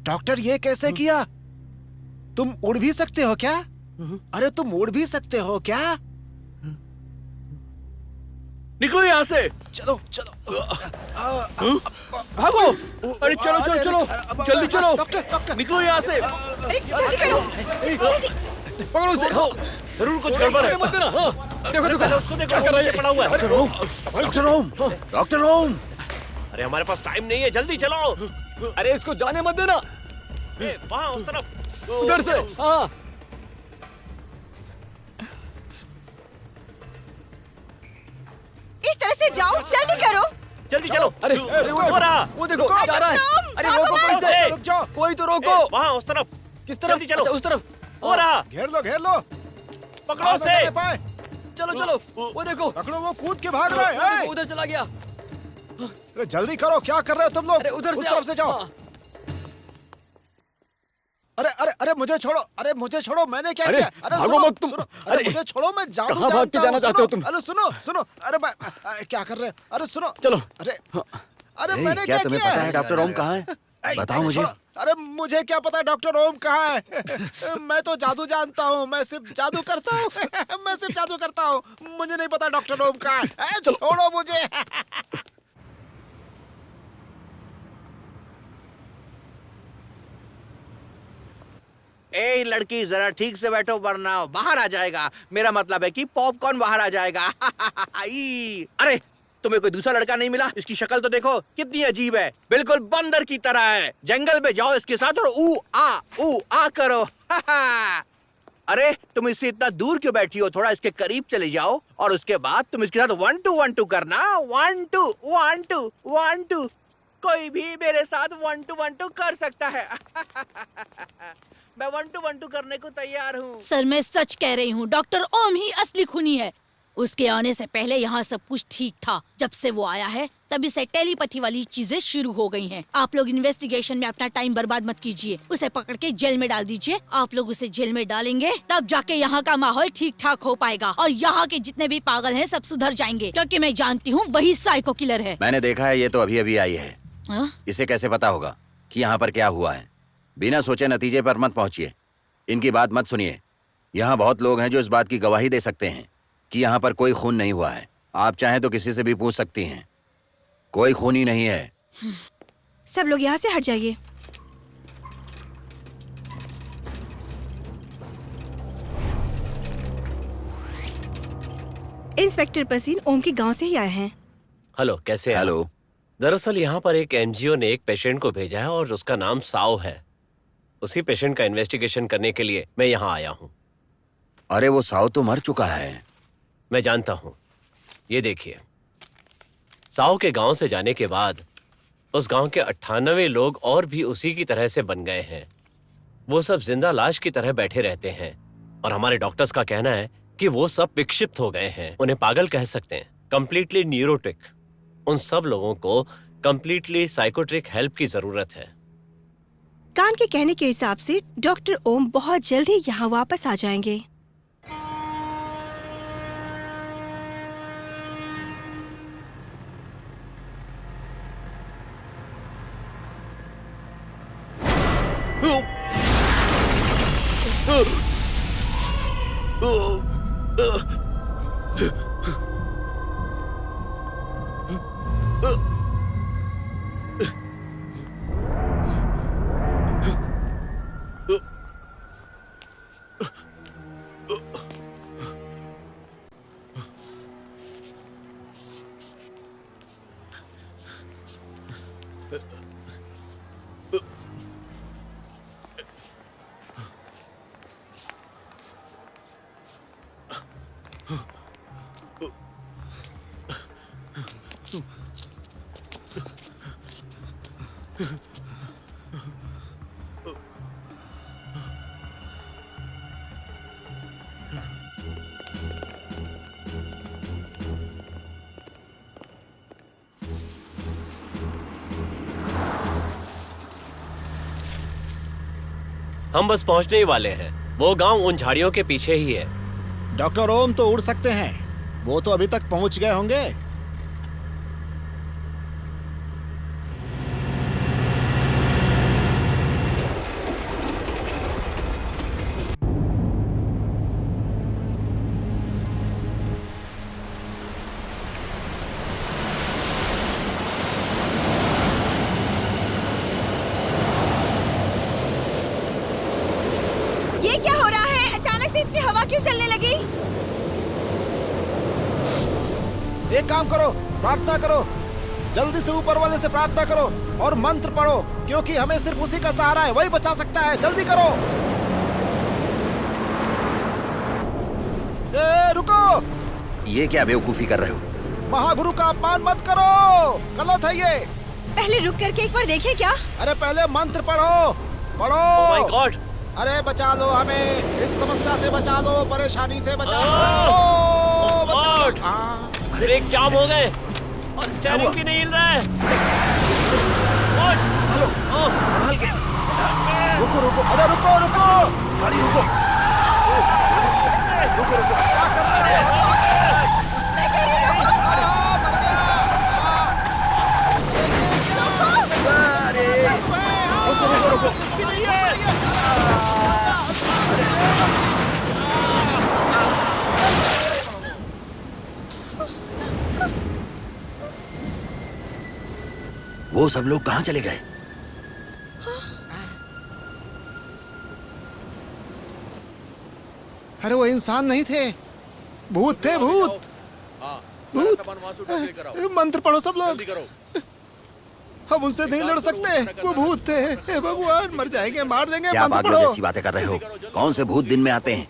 डॉक्टर ये कैसे किया? तुम उड़ भी सकते हो क्या? अरे तुम उड़ भी सकते हो क्या? निकलो यहाँ से। चलो चलो। भागो। अरे चलो चलो चलो, जल्दी चलो। डॉक्टर डॉक्टर निकलो यहाँ से। अरे जल्दी करो। पकड़ो उसे। हाँ, जरूर कुछ गड़बड़ है। मत देना। हाँ। देखो देखो उसको देखो, क्या कर रहा है नीचे पड़ा हुआ है। Doctor Om, doctor Om, doctor ओम। अरे हमारे पास टाइम नहीं है, जल्दी चलो। अरे इसको जाने मत देना। वहाँ उस तरफ। उधर से। हाँ इस तरह से जाओ, जल्दी करो। जल्दी चलो। अरे हो रहा। वो देखो जा रहा है। अरे भागो रोको कोई मत। से, रुक जाओ। कोई तो रोको। वहाँ उस तरफ। किस तरफ? जल्दी चलो। अच्छा, उस तरफ। हो रहा। घेर लो घेर लो। पकड़ो भाग से। नहीं पाए। चलो चलो, वो देखो पकड़ो, वो कूद के भाग रहा वो है। देखो, उधर चला गया। अरे जल्दी करो, क्या कर रहे हो तुम लोग? अरे उधर उस से तरफ से जाओ। हाँ। अरे अरे अरे मुझे छोड़ो, अरे मुझे छोड़ो, मैंने क्या अरे, किया? अरे भागो सुनो, मत तुम। सुनो, अरे, अरे मुझे छोड़ो, मैं जादू कहाँ भाग के जानता हूँ, जाना चाहते हो सुनो, तुम? अरे सुनो सुनो, अरे मैं क्या कर रहे हो? अरे सुनो चलो। अरे अरे ए, मैंने क्या तुम्हें किया पता है डॉक्टर ओम कहाँ है? ऐ, बताओ ऐ, मुझे। छोड़ो। अरे मुझे क्या पता डॉक्टर ओम कहाँ है? मैं तो जादू जानता हूँ, मैं सिर्फ जादू करता हूँ। मैं सिर्फ जादू करता हूँ, मुझे नहीं पता डॉक्टर ओम कहाँ है। ऐ, छोड़ो मुझे। ए लड़की, जरा ठीक से बैठो वरना बाहर आ जाएगा। मेरा मतलब है कि पॉपकॉर्न बाहर आ जाएगा। ई, अरे तुम्हें कोई दूसरा लड़का नहीं मिला? इसकी शक्ल तो देखो कितनी अजीब है, बिल्कुल बंदर की तरह है। जंगल में जाओ इसके साथ और ऊ आ करो। अरे तुम इससे इतना दूर क्यों बैठी हो? थोड़ा इसके करीब चले जाओ और उसके बाद तुम इसके साथ 1 2 1 2 करना। 1 2 1 2 1 2। कोई भी मेरे साथ 1 2 1 2 कर सकता है। मैं 1 2 1 2 करने को तैयार हूँ। सर मैं सच कह रही हूँ, डॉक्टर ओम ही असली खूनी है। उसके आने से पहले यहाँ सब कुछ ठीक था। जब से वो आया है तभी से टेलीपैथी वाली चीजें शुरू हो गई हैं। आप लोग इन्वेस्टिगेशन में अपना टाइम बर्बाद मत कीजिए, उसे पकड़ के जेल में डाल दीजिए। आप लोग उसे जेल में डालेंगे तब जाके यहाँ का माहौल ठीक ठाक हो पाएगा और यहाँ के जितने भी पागल हैं सब सुधर जाएंगे, क्योंकि मैं जानती हूँ वही साइको किलर है। मैंने देखा है, ये तो अभी अभी आई है। हाँ? इसे कैसे पता होगा कि यहाँ पर क्या हुआ है? बिना सोचे नतीजे पर मत पहुंचिए, इनकी बात मत सुनिए। यहाँ बहुत लोग हैं जो इस बात की गवाही दे सकते हैं कि यहाँ पर कोई खून नहीं हुआ है। आप चाहें तो किसी से भी पूछ सकती हैं, कोई खून ही नहीं है। सब लोग यहाँ से हट जाइए। इंस्पेक्टर पसीन ओम के गांव से ही आए हैं। हेलो, कैसे हैं आप? हेलो। दरअसल यहाँ पर एक एनजीओ ने एक पेशेंट को भेजा है और उसका नाम साओ है। उसी पेशेंट का इन्वेस्टिगेशन करने के लिए मैं यहाँ आया हूँ। अरे वो साओ तो मर चुका है। मैं जानता हूँ। ये देखिए, साओ के गांव से जाने के बाद उस गांव के 98 लोग और भी उसी की तरह से बन गए हैं। वो सब जिंदा लाश की तरह बैठे रहते हैं और हमारे डॉक्टर्स का कहना है कि वो सब विक्षिप्त हो गए हैं। उन्हें पागल कह सकते हैं, कंप्लीटली न्यूरोटिक। उन सब लोगों को कंप्लीटली साइकोट्रिक हेल्प की जरूरत है। कान के कहने के हिसाब से डॉक्टर ओम बहुत जल्द ही यहाँ वापस आ जाएंगे। हम बस पहुंचने ही वाले हैं। वो गांव उन झाड़ियों के पीछे ही है। डॉक्टर ओम तो उड़ सकते हैं, वो तो अभी तक पहुंच गए होंगे। ये क्या हो रहा है? अचानक से इतनी हवा क्यों चलने लगी? एक काम करो, प्रार्थना करो, जल्दी से ऊपर वाले से प्रार्थना करो और मंत्र पढ़ो, क्योंकि हमें सिर्फ उसी का सहारा है, वही बचा सकता है। जल्दी करो। रुको। ये क्या बेवकूफी कर रहे हो? महागुरु का अपमान मत करो, गलत है ये। पहले रुक करके एक बार देखें क्या? अरे पहले मंत्र पढ़ो, पढ़ो। Oh my God! अरे बचा लो हमें, इस समस्या से बचा लो, परेशानी से बचा लो। ब्रेक जाम हो गए और स्टीयरिंग भी नहीं हिल रहा है। संभाल के। रुको रुको, अरे रुको रुको, गाड़ी रुको। रुको रुको। क्या कर रहे हो? रुको रुको रुको। वो सब लोग कहाँ चले गए? अरे वो इंसान नहीं थे, भूत थे, भूत। भूत। मंत्र पढ़ो सब लोग। हम उनसे नहीं लड़ सकते, वो भूत थे। हे भगवान, मर जाएंगे, मार देंगे। क्या मंत्र पागलों पढ़ो। जैसी बातें कर रहे हो? कौन से भूत दिन में आते हैं?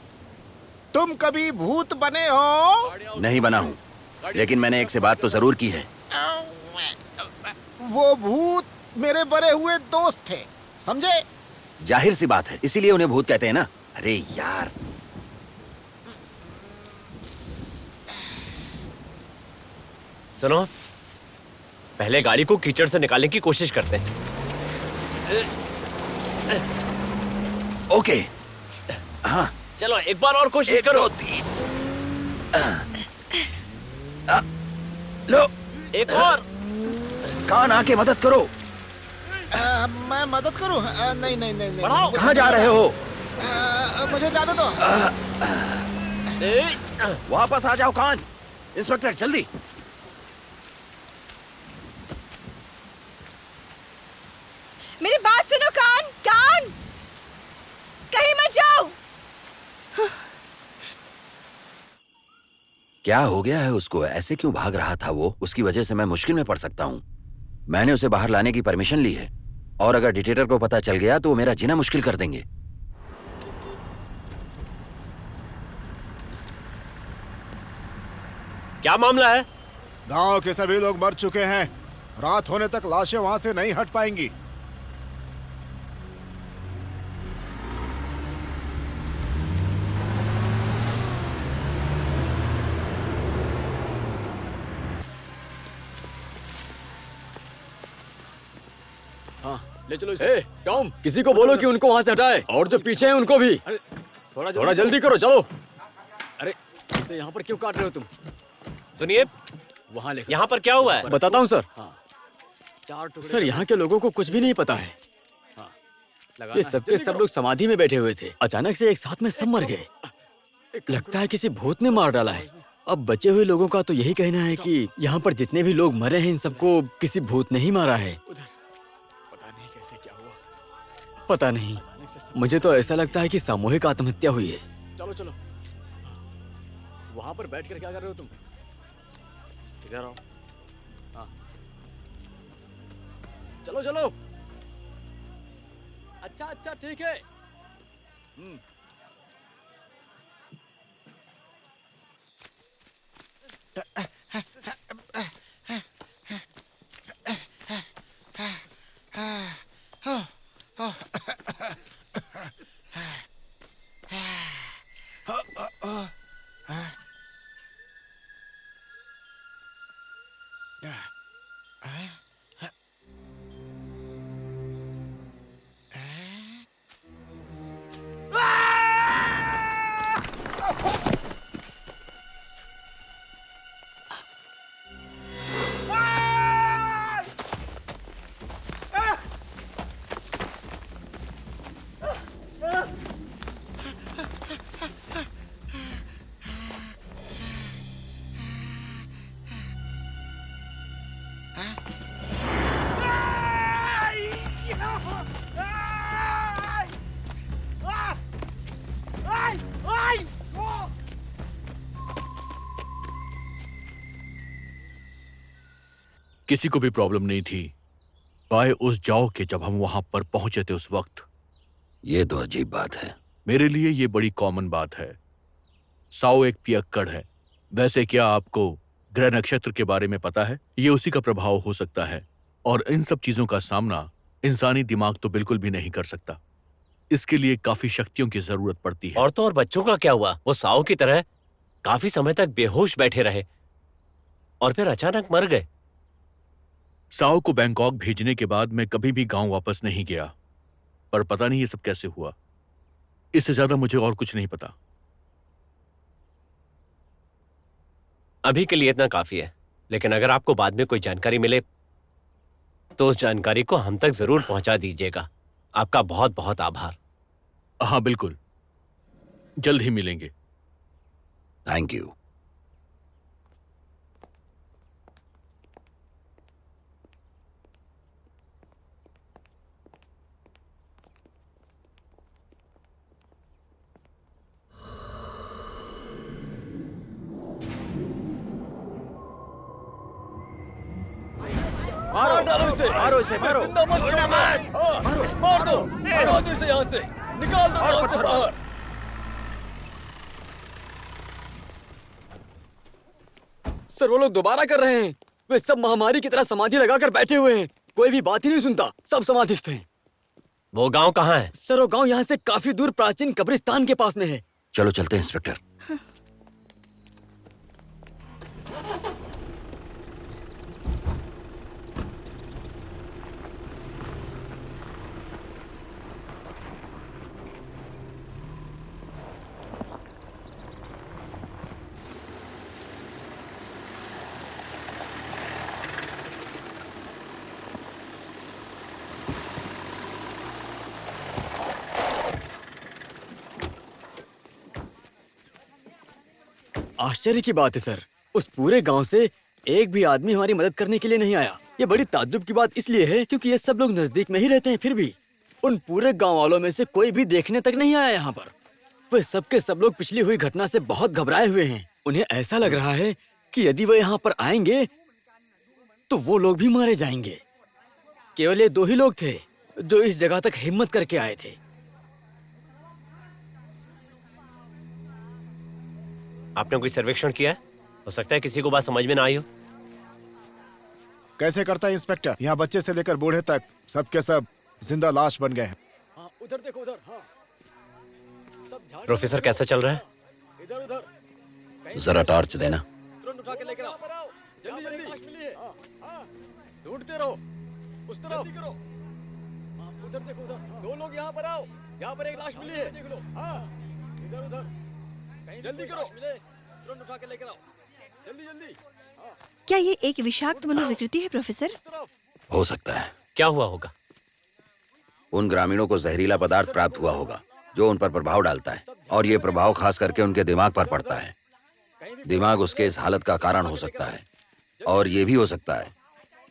तुम कभी भूत बने हो? नहीं बना हूँ, लेकिन मैंने एक से बात तो जरूर की है। वो भूत मेरे बड़े हुए दोस्त थे, समझे? जाहिर सी बात है, इसीलिए उन्हें भूत कहते हैं ना। अरे यार, सुनो, पहले गाड़ी को कीचड़ से निकालने की कोशिश करते हैं। ओके। हाँ, चलो एक बार और कोशिश एक करो। दो तीन। लो, एक और। कान आके मदद करो। मैं मदद करूं? नहीं नहीं नहीं नहीं। बढ़ाओ। कहाँ जा रहे हो? मुझे जाने दो। वापस आ जाओ कान। इंस्पेक्टर जल्दी। मेरी बात सुनो कान, कान, कहीं मत जाओ। क्या हो गया है उसको? ऐसे क्यों भाग रहा था वो? उसकी वजह से मैं मुश्किल में पड़ सकता हूँ। मैंने उसे बाहर लाने की परमिशन ली है, और अगर डिटेक्टर को पता चल गया तो वो मेरा जीना मुश्किल कर देंगे। क्या मामला है? गांव के सभी लोग मर चुके हैं। रात होने तक लाशें वहां से नहीं हट पाएंगी। ले चलो इसे। टॉम, किसी को बोलो कि उनको वहां से हटाए, और जो पीछे हैं उनको भी। थोड़ा जल्दी करो, चलो। अरे इसे यहाँ पर क्यों काट रहे हो तुम? सुनिए, वहाँ ले। यहाँ पर क्या हुआ है? बताता हूँ सर। सर, यहाँ के लोगों को कुछ भी नहीं पता है। ये सबके सब लोग समाधि में बैठे हुए थे। अचानक से एक साथ में सब मर गए। लगता है किसी भूत ने मार डाला है। अब बचे हुए लोगों का तो यही कहना है कि यहाँ पर जितने भी लोग मरे हैं, इन सबको किसी भूत ने ही मारा है। पता नहीं, मुझे तो ऐसा लगता है कि सामूहिक आत्महत्या हुई है। चलो चलो, वहां पर बैठकर क्या कर रहे हो तुम? इधर आओ। हाँ, चलो चलो। अच्छा अच्छा, ठीक है। किसी को भी प्रॉब्लम नहीं थी बाय उस जाओ के जब हम वहां पर पहुंचे थे उस वक्त। ये तो अजीब बात है। मेरे लिए ये बड़ी कॉमन बात है। साओ एक पियक्कड़ है। वैसे क्या आपको ग्रह नक्षत्र के बारे में पता है? ये उसी का प्रभाव हो सकता है और इन सब चीजों का सामना इंसानी दिमाग तो बिल्कुल भी नहीं कर सकता। इसके लिए काफी शक्तियों की जरूरत पड़ती है। औरतों और बच्चों का क्या हुआ? वो साओ की तरह काफी समय तक बेहोश बैठे रहे और फिर अचानक मर गए। साओ को बैंकॉक भेजने के बाद मैं कभी भी गांव वापस नहीं गया, पर पता नहीं ये सब कैसे हुआ। इससे ज्यादा मुझे और कुछ नहीं पता। अभी के लिए इतना काफी है, लेकिन अगर आपको बाद में कोई जानकारी मिले तो उस जानकारी को हम तक जरूर पहुंचा दीजिएगा। आपका बहुत बहुत आभार। हाँ बिल्कुल, जल्द ही मिलेंगे। Thank you. मारो डालो इसे, मारो इसे, मारो, जिंदा मत छोड़ना, मारो, मार दो, हटा दो इसे यहाँ से, निकाल दो यहाँ से बाहर। सर वो लोग दोबारा कर रहे हैं। वे सब महामारी की तरह समाधि लगाकर बैठे हुए हैं। कोई भी बात ही नहीं सुनता, सब समाधिस्थ हैं। वो गांव कहाँ है? सर वो गांव यहाँ से काफी दूर प्राचीन कब्रिस्तान के पास में है। चलो चलते हैं इंस्पेक्टर। आश्चर्य की बात है सर, उस पूरे गांव से एक भी आदमी हमारी मदद करने के लिए नहीं आया। ये बड़ी ताज्जुब की बात इसलिए है क्योंकि ये सब लोग नजदीक में ही रहते हैं, फिर भी उन पूरे गांव वालों में से कोई भी देखने तक नहीं आया यहाँ पर। वे सब के सब लोग पिछली हुई घटना से बहुत घबराए हुए हैं। उन्हें ऐसा लग रहा है कि यदि वो यहाँ पर आएंगे तो वो लोग भी मारे जाएंगे। केवल ये दो ही लोग थे जो इस जगह तक हिम्मत करके आए थे। आपने कोई सर्वेक्षण किया है? हो सकता है किसी को बात समझ में ना आई हो। कैसे करता है इंस्पेक्टर? यहाँ बच्चे से लेकर बूढ़े तक सबके सब जिंदा लाश बन गए हैं। हाँ, उधर देखो उधर। हाँ। सब झाड़ियों प्रोफेसर कैसा चल रहा है? इधर उधर जरा टॉर्च देना। तुरंत उठा के लेकर आओ, जल्दी जल्दी। लाश मिली है। हाँ, ढूंढते रहो उस तरफ। जल्दी करो। हाँ, उधर देखो उधर। दो लोग यहाँ पर आओ, यहाँ पर एक लाश मिली है, देख लो। हाँ, इधर उधर जल्दी करो, तुरंत उठा के लेकर आओ, जल्दी जल्दी। हाँ, क्या ये एक विषाक्त मनोविकृति है प्रोफेसर? उस तरफ। हो सकता है। क्या हुआ होगा? उन ग्रामीणों को जहरीला पदार्थ प्राप्त हुआ होगा जो उन पर प्रभाव डालता है, और ये प्रभाव खास करके उनके दिमाग पर पड़ता है। दिमाग उसके इस हालत का कारण हो सकता है, और ये भी हो सकता है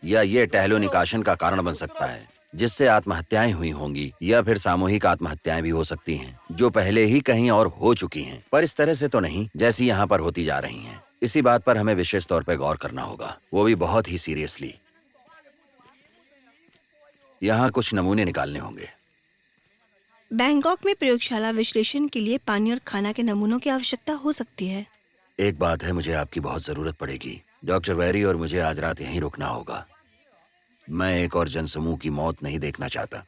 या ये टहलो निकाशन का कारण बन सकता है जिससे आत्महत्याएं हुई होंगी, या फिर सामूहिक आत्महत्याएं भी हो सकती हैं जो पहले ही कहीं और हो चुकी हैं, पर इस तरह से तो नहीं जैसी यहाँ पर होती जा रही हैं। इसी बात पर हमें विशेष तौर पर गौर करना होगा, वो भी बहुत ही सीरियसली। यहाँ कुछ नमूने निकालने होंगे। बैंकॉक में प्रयोगशाला विश्लेषण के लिए पानी और खाना के नमूनों की आवश्यकता हो सकती है। एक बात है, मुझे आपकी बहुत जरूरत पड़ेगी डॉक्टर वेरी, और मुझे आज रात यहीं रुकना होगा। मैं एक और जनसमूह की मौत नहीं देखना चाहता।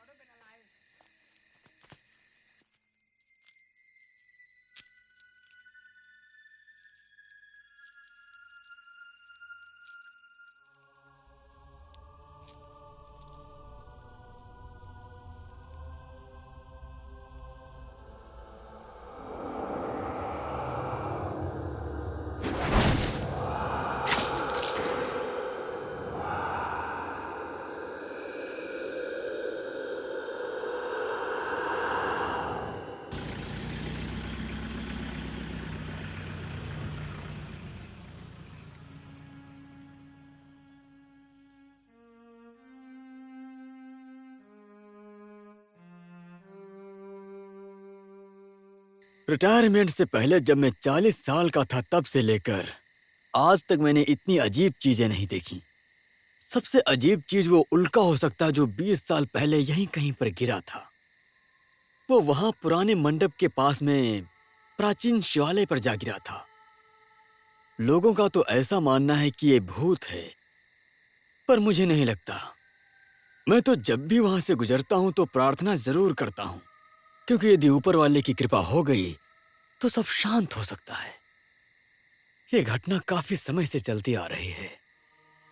रिटायरमेंट से पहले जब मैं 40 साल का था तब से लेकर आज तक मैंने इतनी अजीब चीजें नहीं देखी। सबसे अजीब चीज वो उल्का हो सकता है जो 20 साल पहले यहीं कहीं पर गिरा था। वो वहां पुराने मंडप के पास में प्राचीन शिवालय पर जा गिरा था। लोगों का तो ऐसा मानना है कि ये भूत है, पर मुझे नहीं लगता। मैं तो जब भी वहां से गुजरता हूं तो प्रार्थना जरूर करता हूं, क्योंकि यदि ऊपर वाले की कृपा हो गई तो सब शांत हो सकता है। ये घटना काफी समय से चलती आ रही है।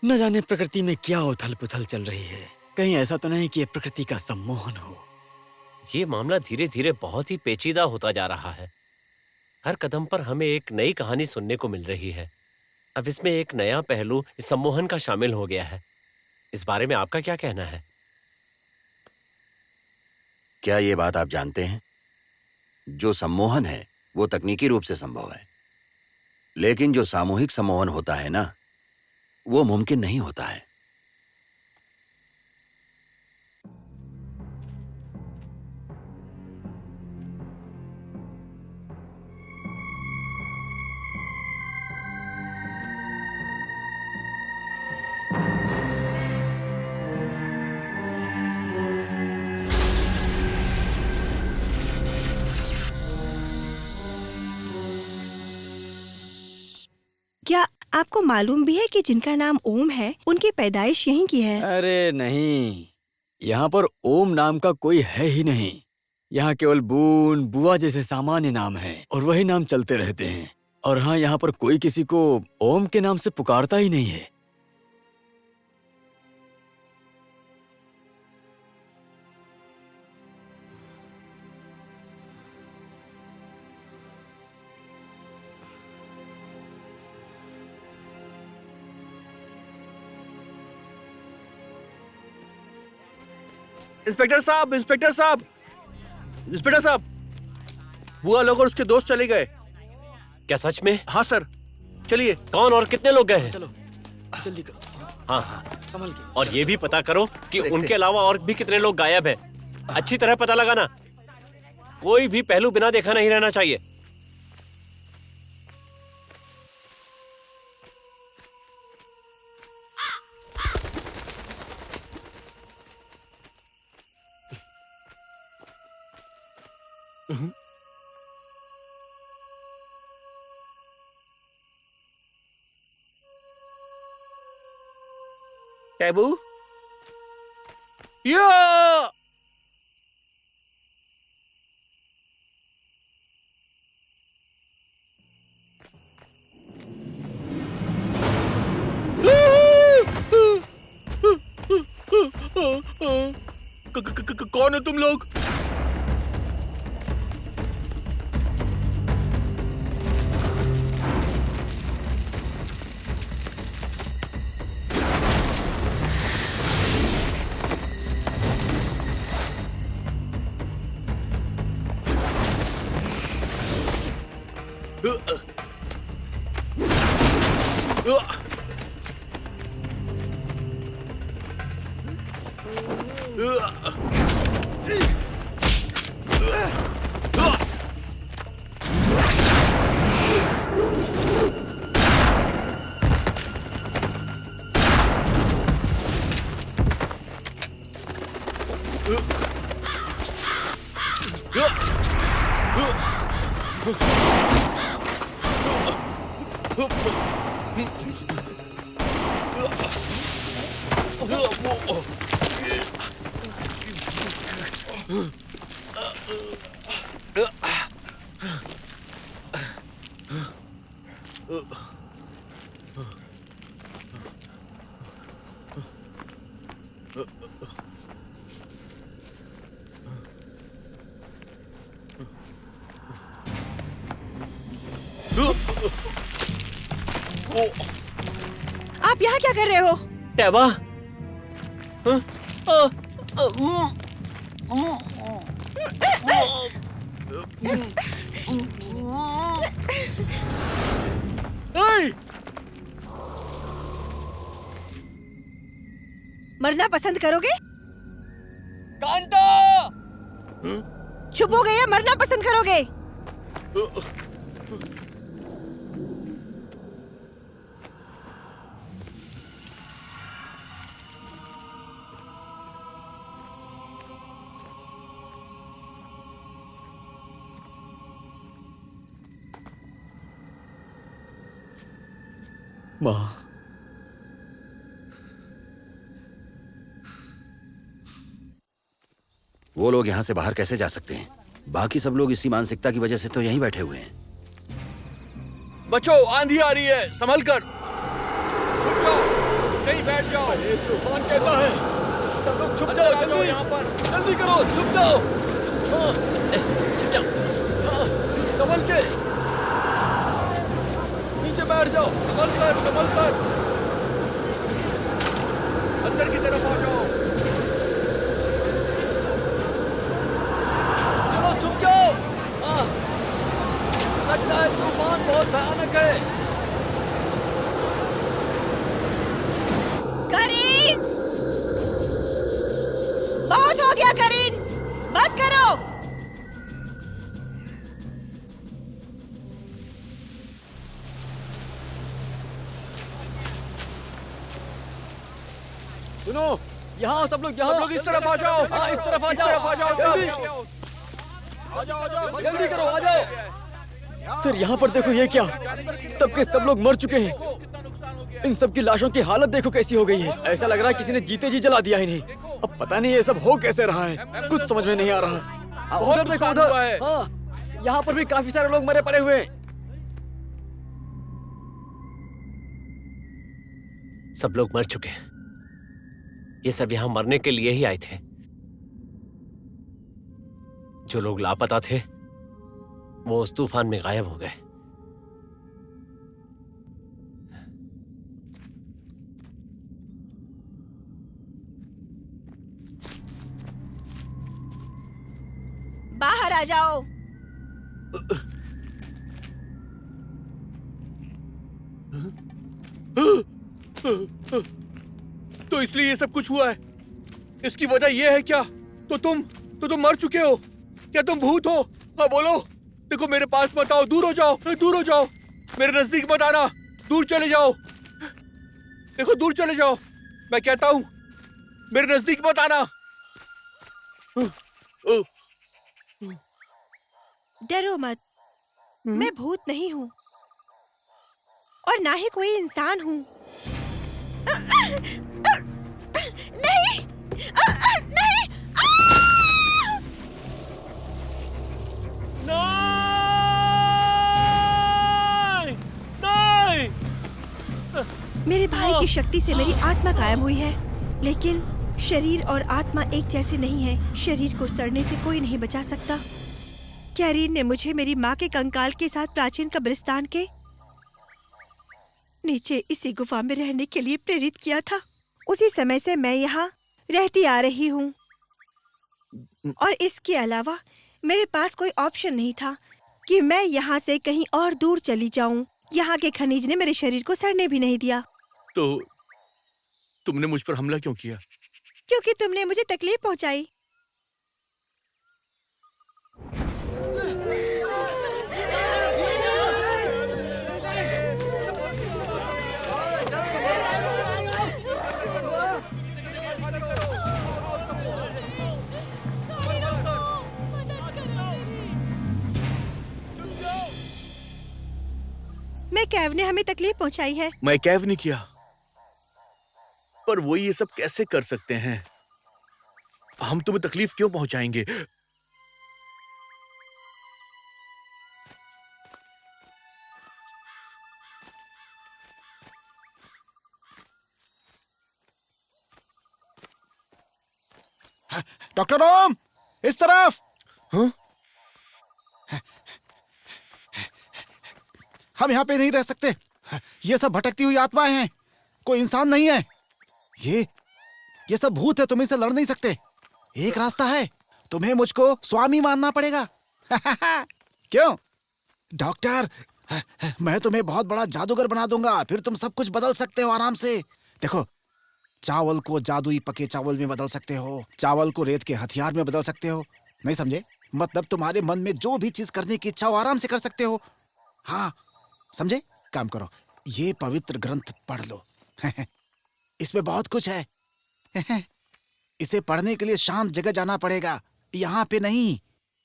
न जाने प्रकृति में क्या उथल पुथल चल रही है। कहीं ऐसा तो नहीं कि ये प्रकृति का सम्मोहन हो। ये मामला धीरे धीरे बहुत ही पेचीदा होता जा रहा है। हर कदम पर हमें एक नई कहानी सुनने को मिल रही है। अब इसमें एक नया पहलू इस सम्मोहन का शामिल हो गया है। इस बारे में आपका क्या कहना है? क्या ये बात आप जानते हैं? जो सम्मोहन है वो तकनीकी रूप से संभव है, लेकिन जो सामूहिक सम्मोहन होता है ना, वो मुमकिन नहीं होता है। क्या आपको मालूम भी है कि जिनका नाम ओम है उनकी पैदाइश यहीं की है? अरे नहीं, यहाँ पर ओम नाम का कोई है ही नहीं। यहाँ केवल बून, बुआ जैसे सामान्य नाम हैं और वही नाम चलते रहते हैं। और हाँ, यहाँ पर कोई किसी को ओम के नाम से पुकारता ही नहीं है। इंस्पेक्टर साहब, इंस्पेक्टर साहब, इंस्पेक्टर साहब, बुआ लोग और उसके दोस्त चले गए। क्या सच में? हाँ सर, चलिए। कौन और कितने लोग गए हैं? चलो जल्दी करो। हाँ हाँ, संभल के। और ये भी पता करो कि उनके अलावा और भी कितने लोग गायब हैं। अच्छी तरह पता लगाना। कोई भी पहलू बिना देखा नहीं रहना चाहिए। टैबू, या कौन हो तुम लोग? आप यहाँ क्या कर रहे हो? टैबा, मरना पसंद करोगे? कांता! चुप हो गए या मरना पसंद करोगे? माँ, वो लोग यहाँ से बाहर कैसे जा सकते हैं? बाकी सब लोग इसी मानसिकता की वजह से तो यहीं बैठे हुए हैं। बच्चों, आंधी आ रही है, संभल कर। छुप जाओ, कहीं बैठ जाओ। ये तूफान कैसा है? सब लोग छुप जाओ, जल्दी यहाँ पर। जल्दी करो, छुप जाओ। हाँ, चुप जाओ। हाँ, संभल के नीचे बैठ जाओ। संभल कर, संभल कर। अंदर की तरफ आ जाओ। चलो छुप जाओ। हाँ, लगता है तूफान बहुत भयानक है। करीन, बहुत हो गया करीन, बस करो। सुनो, यहाँ सब लोग, यहाँ सब लोग इस तरफ आ जाओ। हाँ, इस तरफ आ इस जाओ। तरफ आ जाओ जल्दी सब। जल्दी करो, आ जाओ। सर, यहाँ पर देखो, ये क्या? सबके सब लोग मर चुके हैं। इन सब की लाशों की हालत देखो कैसी हो गई है। ऐसा लग रहा है किसी ने जीते जी जला दिया इन्हें। अब पता नहीं ये सब हो कैसे रहा है, कुछ समझ में नहीं आ रहा। हाँ, बहुत उधर देखो, नुकसान उधर। हुआ है। हाँ, यहाँ पर भी काफी सारे लोग मरे पड़े हुए हैं। सब लोग मर चुके हैं। ये सब यहाँ मरने के लिए ही आए थे। जो लोग लापता थे वो उस तूफान में गायब हो गए। बाहर आ जाओ। तो इसलिए ये सब कुछ हुआ है? इसकी वजह ये है क्या? तो तुम मर चुके हो? क्या तुम भूत हो? हाँ बोलो। देखो, मेरे पास मत आओ, दूर हो जाओ, दूर हो जाओ। मेरे नजदीक मत आना, दूर चले जाओ। देखो, दूर चले जाओ, मैं कहता हूं, मेरे नजदीक मत आना। डरो मत, मैं भूत नहीं हूँ और ना ही कोई इंसान हूँ। नहीं, नहीं। नहीं! मेरे भाई की शक्ति से मेरी आत्मा कायम हुई है, लेकिन शरीर और आत्मा एक जैसे नहीं है। शरीर को सड़ने से कोई नहीं बचा सकता। कैरीन ने मुझे मेरी माँ के कंकाल के साथ प्राचीन कब्रिस्तान के नीचे इसी गुफा में रहने के लिए प्रेरित किया था। उसी समय से मैं यहाँ रहती आ रही हूँ और इसके अलावा मेरे पास कोई ऑप्शन नहीं था कि मैं यहाँ से कहीं और दूर चली जाऊँ। यहाँ के खनिज ने मेरे शरीर को सड़ने भी नहीं दिया। तो तुमने मुझ पर हमला क्यों किया? क्योंकि तुमने मुझे तकलीफ पहुँचाई। मैं कैव ने हमें तकलीफ पहुंचाई है। मैं कैव नहीं किया, पर वो ये सब कैसे कर सकते हैं? हम तुम्हें तकलीफ क्यों पहुंचाएंगे? डॉक्टर ओम, इस तरफ। हाँ? हम यहाँ पे नहीं रह सकते। ये सब भटकती हुई आत्माएं हैं, कोई इंसान नहीं है। ये सब भूत है, तुम इनसे लड़ नहीं सकते। एक रास्ता है, तुम्हें मुझको स्वामी मानना पड़ेगा। क्यों डॉक्टर? मैं तुम्हें बहुत बड़ा जादूगर बना दूंगा, फिर तुम सब कुछ बदल सकते हो आराम से। देखो, चावल को जादुई पके चावल में बदल सकते हो, चावल को रेत के हथियार में बदल सकते हो। नहीं समझे? मतलब तुम्हारे मन में जो भी चीज करने की इच्छा हो आराम से कर सकते हो। हाँ समझे? काम करो, ये पवित्र ग्रंथ पढ़ लो। इसमें बहुत कुछ है। इसे पढ़ने के लिए शांत जगह जाना पड़ेगा, यहाँ पे नहीं।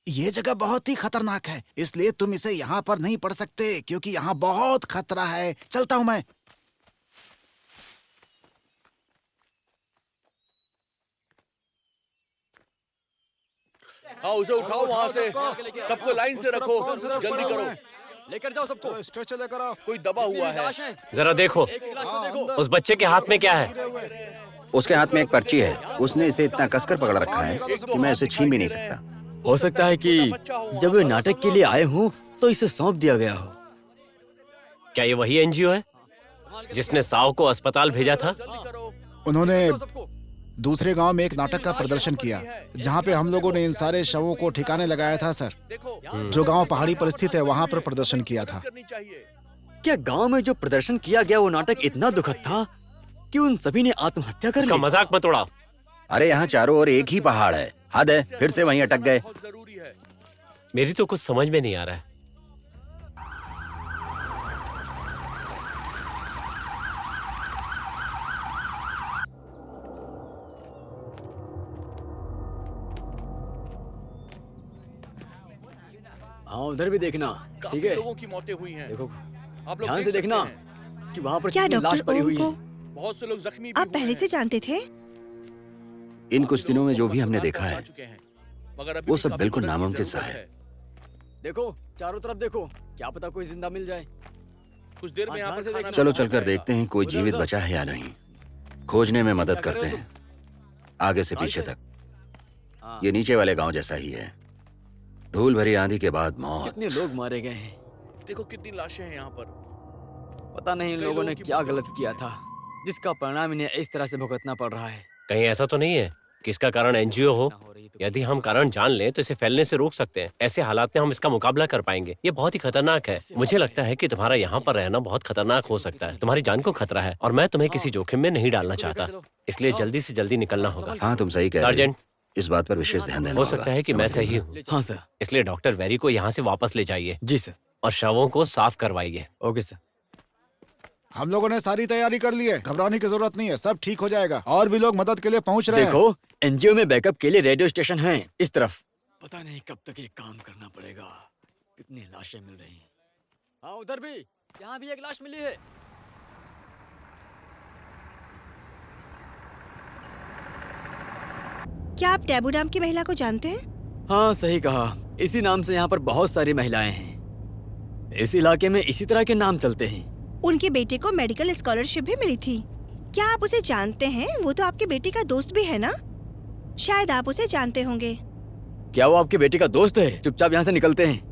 ये जगह बहुत ही खतरनाक है, इसलिए तुम इसे यहाँ पर नहीं पढ़ सकते, क्योंकि यहाँ बहुत खतरा है। चलता हूँ मैं। हाँ उसे उठाओ वहाँ से, सबको लाइन से रखो, जल्दी करो। लेकर जाओ सबको। स्ट्रेचर लेकर आओ। कोई दबा हुआ है। लाश है। जरा देखो एक लाश को देखो। उस बच्चे के हाथ में क्या है। उसके हाथ में एक पर्ची है। उसने इसे इतना कसकर पकड़ रखा है कि मैं इसे छीन भी नहीं सकता। हो सकता है कि जब वे नाटक के लिए आए हों तो इसे सौंप दिया गया हो। क्या ये वही एनजीओ है जिसने साव को अस्पताल भेजा था? उन्होंने दूसरे गांव में एक नाटक का प्रदर्शन किया जहां पे हम लोगों ने इन सारे शवों को ठिकाने लगाया था सर। जो गांव पहाड़ी पर स्थित है वहां पर प्रदर्शन किया था। क्या गांव में जो प्रदर्शन किया गया वो नाटक इतना दुखद था कि उन सभी ने आत्महत्या कर इसका ली? मजाक मत उड़ाओ। अरे यहाँ चारों ओर एक ही पहाड़ है। हद है, फिर से वहीं अटक गए। मेरी तो कुछ समझ में नहीं आ रहा है। हाँ उधर भी देखना, ठीक है? लोगों की मौतें हुई हैं। देखो आप लोग ध्यान देख से सकते देखना हैं। कि वहाँ पर क्या कितनी लाश डॉक्टर पड़ी ओम हुई को है। बहुत से लोग जख्मी भी आप हुए पहले हैं। से जानते थे? इन कुछ दिनों में जो भी हमने देखा है मगर अभी वो भी सब काफी बिल्कुल मदद की नामुमकिन जरूरत सा है। देखो चारों तरफ देखो, क्या पता कोई जिंदा मिल जाए। कुछ देर में यहाँ ध्यान पर से खाना देखना। चलो पहुंच चलकर जाएगा। देखते हैं कोई उधर, जीवित उधर। बचा है या नहीं। खोजने में मदद क्या कर करते रहे हो हैं, आगे से पीछे तक। हाँ। ये नीचे वाले गांव जैसा ही है। धूल भरी आंधी के बाद मौत। कितने लोग मारे गए हैं, देखो कितनी लाशें हैं यहाँ पर। पता नहीं इन कई लोगों ने लोगों की क्या मौत हो गलत चुकी किया है। था जिसका परिणाम इन्हें इस तरह से भुगतना पड़ रहा है। कहीं ऐसा तो नहीं है कि इसका कारण एनजीओ हो? यदि हम कारण जान लें तो इसे फैलने से रोक सकते हैं। ऐसे हालात में हम इसका मुकाबला कर पाएंगे। ये बहुत ही खतरनाक है। मुझे लगता है कि तुम्हारा यहाँ पर रहना बहुत खतरनाक हो सकता है। तुम्हारी जान को खतरा है और मैं तुम्हें किसी जोखिम में नहीं डालना चाहता। इसलिए जल्दी से जल्दी निकलना होगा। हाँ तुम सही कह रहे हो। सार्जेंट, इस बात पर विशेष ध्यान देना हो होगा। सकता है कि मैं समझ सही गया। हूँ, हाँ सर। इसलिए डॉक्टर वेरी को यहाँ से वापस ले जाइए जी सर। और शवों को साफ करवाइए। Okay sir. हम लोगों ने सारी तैयारी कर ली है, घबराने की जरूरत नहीं है, सब ठीक हो जाएगा। और भी लोग मदद के लिए पहुंच रहे हैं। देखो एनजीओ में बैकअप के लिए रेडियो स्टेशन है इस तरफ। पता नहीं कब तक ये काम करना पड़ेगा। कितनी लाशें मिल रही हैं। हाँ उधर भी, यहाँ भी एक लाश मिली है। क्या आप टैबू नाम की महिला को जानते हैं? हाँ सही कहा, इसी नाम से यहाँ पर बहुत सारी महिलाएं हैं। इस इलाके में इसी तरह के नाम चलते हैं। उनके बेटे को मेडिकल स्कॉलरशिप भी मिली थी। क्या आप उसे जानते हैं? वो तो आपके बेटे का दोस्त भी है ना? शायद आप उसे जानते होंगे। क्या वो आपके बेटे का दोस्त है? चुपचाप यहाँ से निकलते हैं।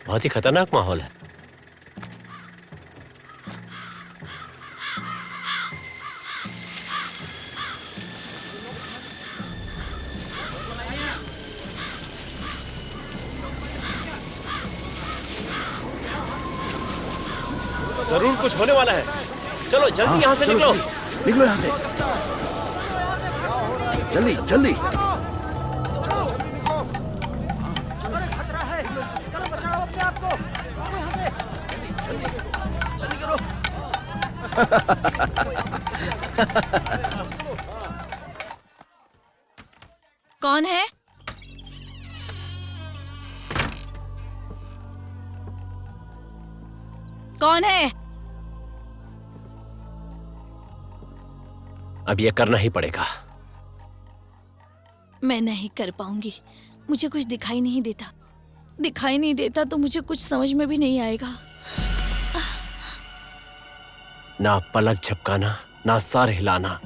बहुत ही खतरनाक माहौल है। जरूर कुछ होने वाला है। चलो जल्दी यहाँ से निकलो। निकलो यहाँ से, जल्दी जल्दी। अरे खतरा है, चलो बचाओ अपने आप को। भागो यहाँ से। कौन है? कौन है? अब ये करना ही पड़ेगा। मैं नहीं कर पाऊंगी। मुझे कुछ दिखाई नहीं देता। दिखाई नहीं देता तो मुझे कुछ समझ में भी नहीं आएगा। ना पलक झपकाना, ना सर हिलाना।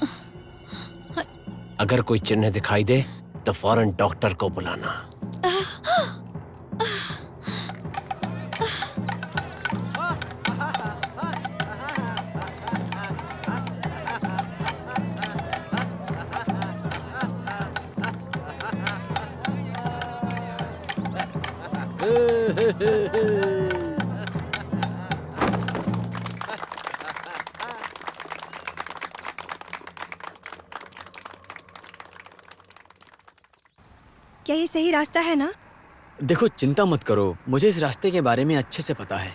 अगर कोई चिन्ह दिखाई दे तो फौरन डॉक्टर को बुलाना। क्या ये सही रास्ता है ना? देखो चिंता मत करो, मुझे इस रास्ते के बारे में अच्छे से पता है।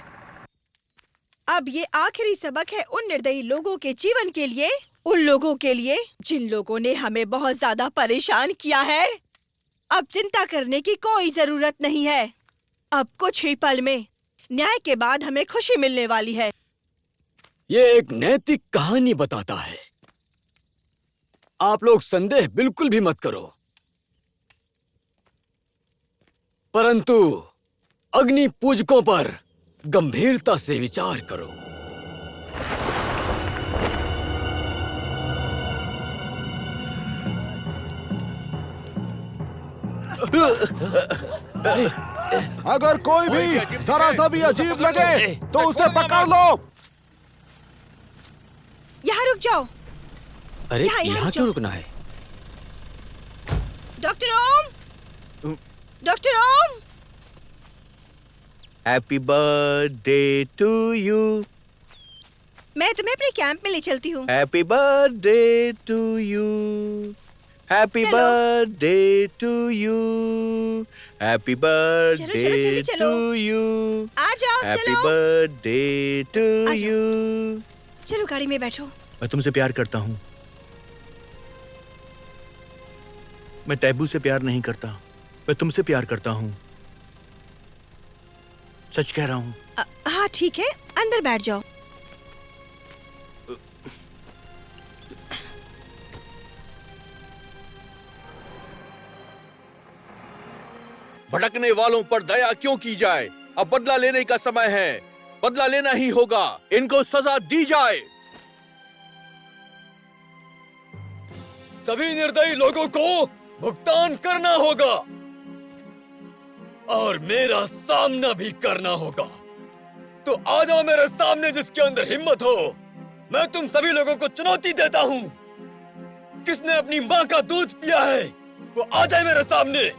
अब ये आखिरी सबक है उन निर्दयी लोगों के जीवन के लिए, उन लोगों के लिए जिन लोगों ने हमें बहुत ज्यादा परेशान किया है। अब चिंता करने की कोई जरूरत नहीं है। अब कुछ ही पल में न्याय के बाद हमें खुशी मिलने वाली है। ये एक नैतिक कहानी बताता है। आप लोग संदेह बिल्कुल भी मत करो, परंतु अग्नि पूजकों पर गंभीरता से विचार करो। अगर कोई भी जरा सा भी अजीब लगे तो उसे पकड़ लो। यहाँ रुक जाओ। अरे यहाँ यहाँ रुक क्यों जाओ। रुकना है? Doctor Om, doctor Om. Happy birthday to you. मैं तुम्हें अपने कैंप में ले चलती हूँ। Happy birthday to you. Happy चलो। Birthday to you. Happy birthday जल्दी चलो। To you. आ जाओ, हैप्पी चलो। बर्थडे टू आ जाओ। यू। चलो गाड़ी में बैठो। मैं तुमसे प्यार करता हूँ। मैं तैबू से प्यार नहीं करता, मैं तुमसे प्यार करता हूँ। सच कह रहा हूँ। हाँ ठीक है, अंदर बैठ जाओ। भटकने वालों पर दया क्यों की जाए? अब बदला लेने का समय है। बदला लेना ही होगा। इनको सजा दी जाए। सभी निर्दयी लोगों को भुगतान करना होगा और मेरा सामना भी करना होगा। तो आ जाओ मेरे सामने, जिसके अंदर हिम्मत हो। मैं तुम सभी लोगों को चुनौती देता हूँ। किसने अपनी माँ का दूध पिया है वो आ जाए मेरे सामने।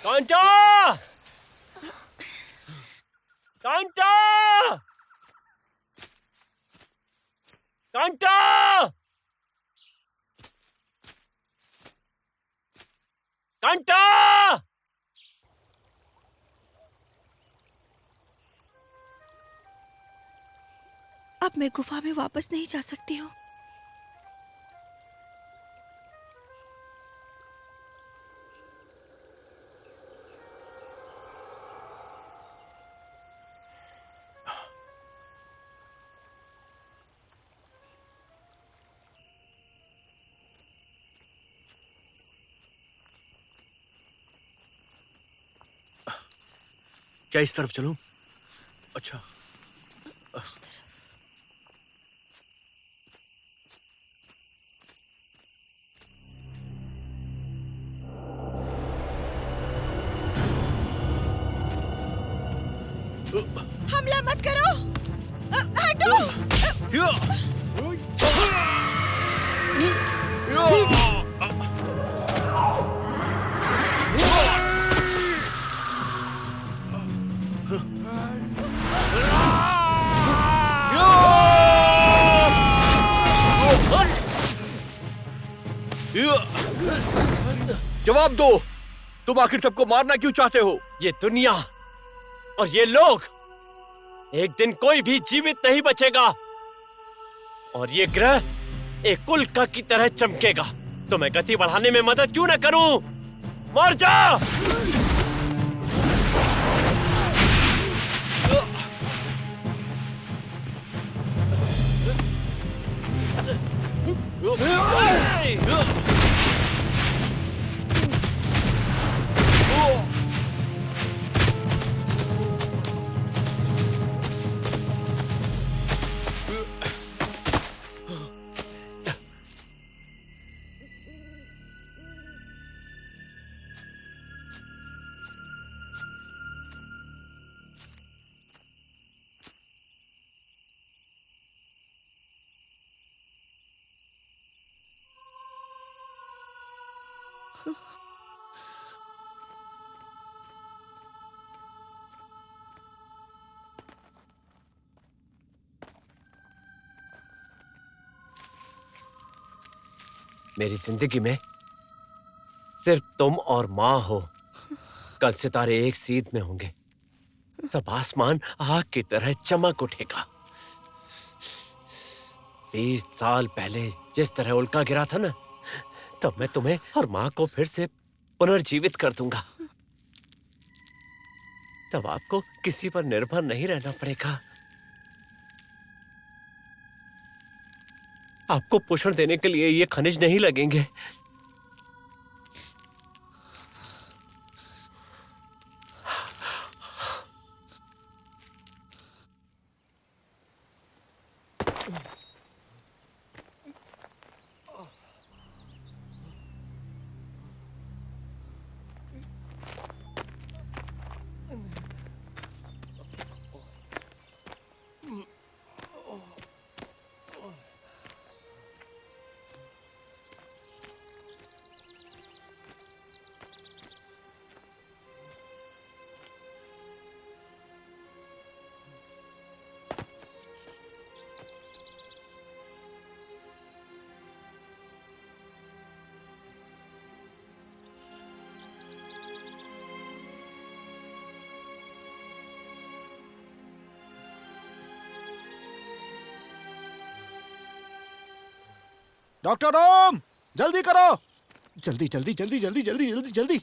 कांटा! कांटा! कांटा! कांटा! अब मैं गुफा में वापस नहीं जा सकती हूँ। क्या इस तरफ चलूं? अच्छा। हमला मत करो। हटो। जवाब दो, तुम आखिर सबको मारना क्यों चाहते हो? ये दुनिया और ये लोग, एक दिन कोई भी जीवित नहीं बचेगा और ये ग्रह एक उल्का की तरह चमकेगा। तो मैं गति बढ़ाने में मदद क्यों न करूं? मर जा! मेरी जिंदगी में सिर्फ तुम और माँ हो। कल सितारे एक सीध में होंगे, तब आसमान आग की तरह चमक उठेगा। 20 साल पहले जिस तरह उल्का गिरा था ना, तब मैं तुम्हें और माँ को फिर से पुनर्जीवित कर दूंगा। तब आपको किसी पर निर्भर नहीं रहना पड़ेगा। आपको पोषण देने के लिए ये खनिज नहीं लगेंगे। डॉक्टर ओम, जल्दी करो, जल्दी जल्दी जल्दी जल्दी जल्दी जल्दी जल्दी।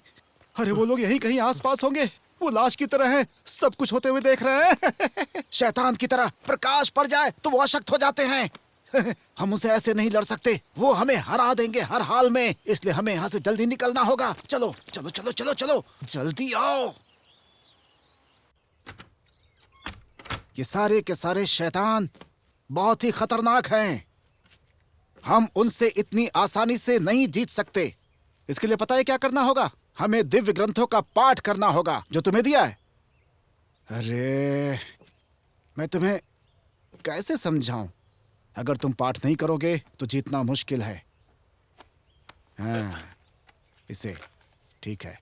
अरे वो लोग यहीं कहीं आसपास होंगे, वो लाश की तरह हैं, सब कुछ होते हुए देख रहे हैं। शैतान की तरह प्रकाश पड़ जाए तो वो अशक्त हो जाते हैं। हम उनसे ऐसे नहीं लड़ सकते, वो हमें हरा देंगे हर हाल में, इसलिए हमें यहाँ से जल्दी निकलना होगा। चलो चलो चलो चलो चलो, जल्दी आओ। ये सारे के सारे शैतान बहुत ही खतरनाक हैं। हम उनसे इतनी आसानी से नहीं जीत सकते। इसके लिए पता है क्या करना होगा? हमें दिव्य ग्रंथों का पाठ करना होगा जो तुम्हें दिया है। अरे मैं तुम्हें कैसे समझाऊं? अगर तुम पाठ नहीं करोगे तो जीतना मुश्किल है। हाँ, इसे ठीक है।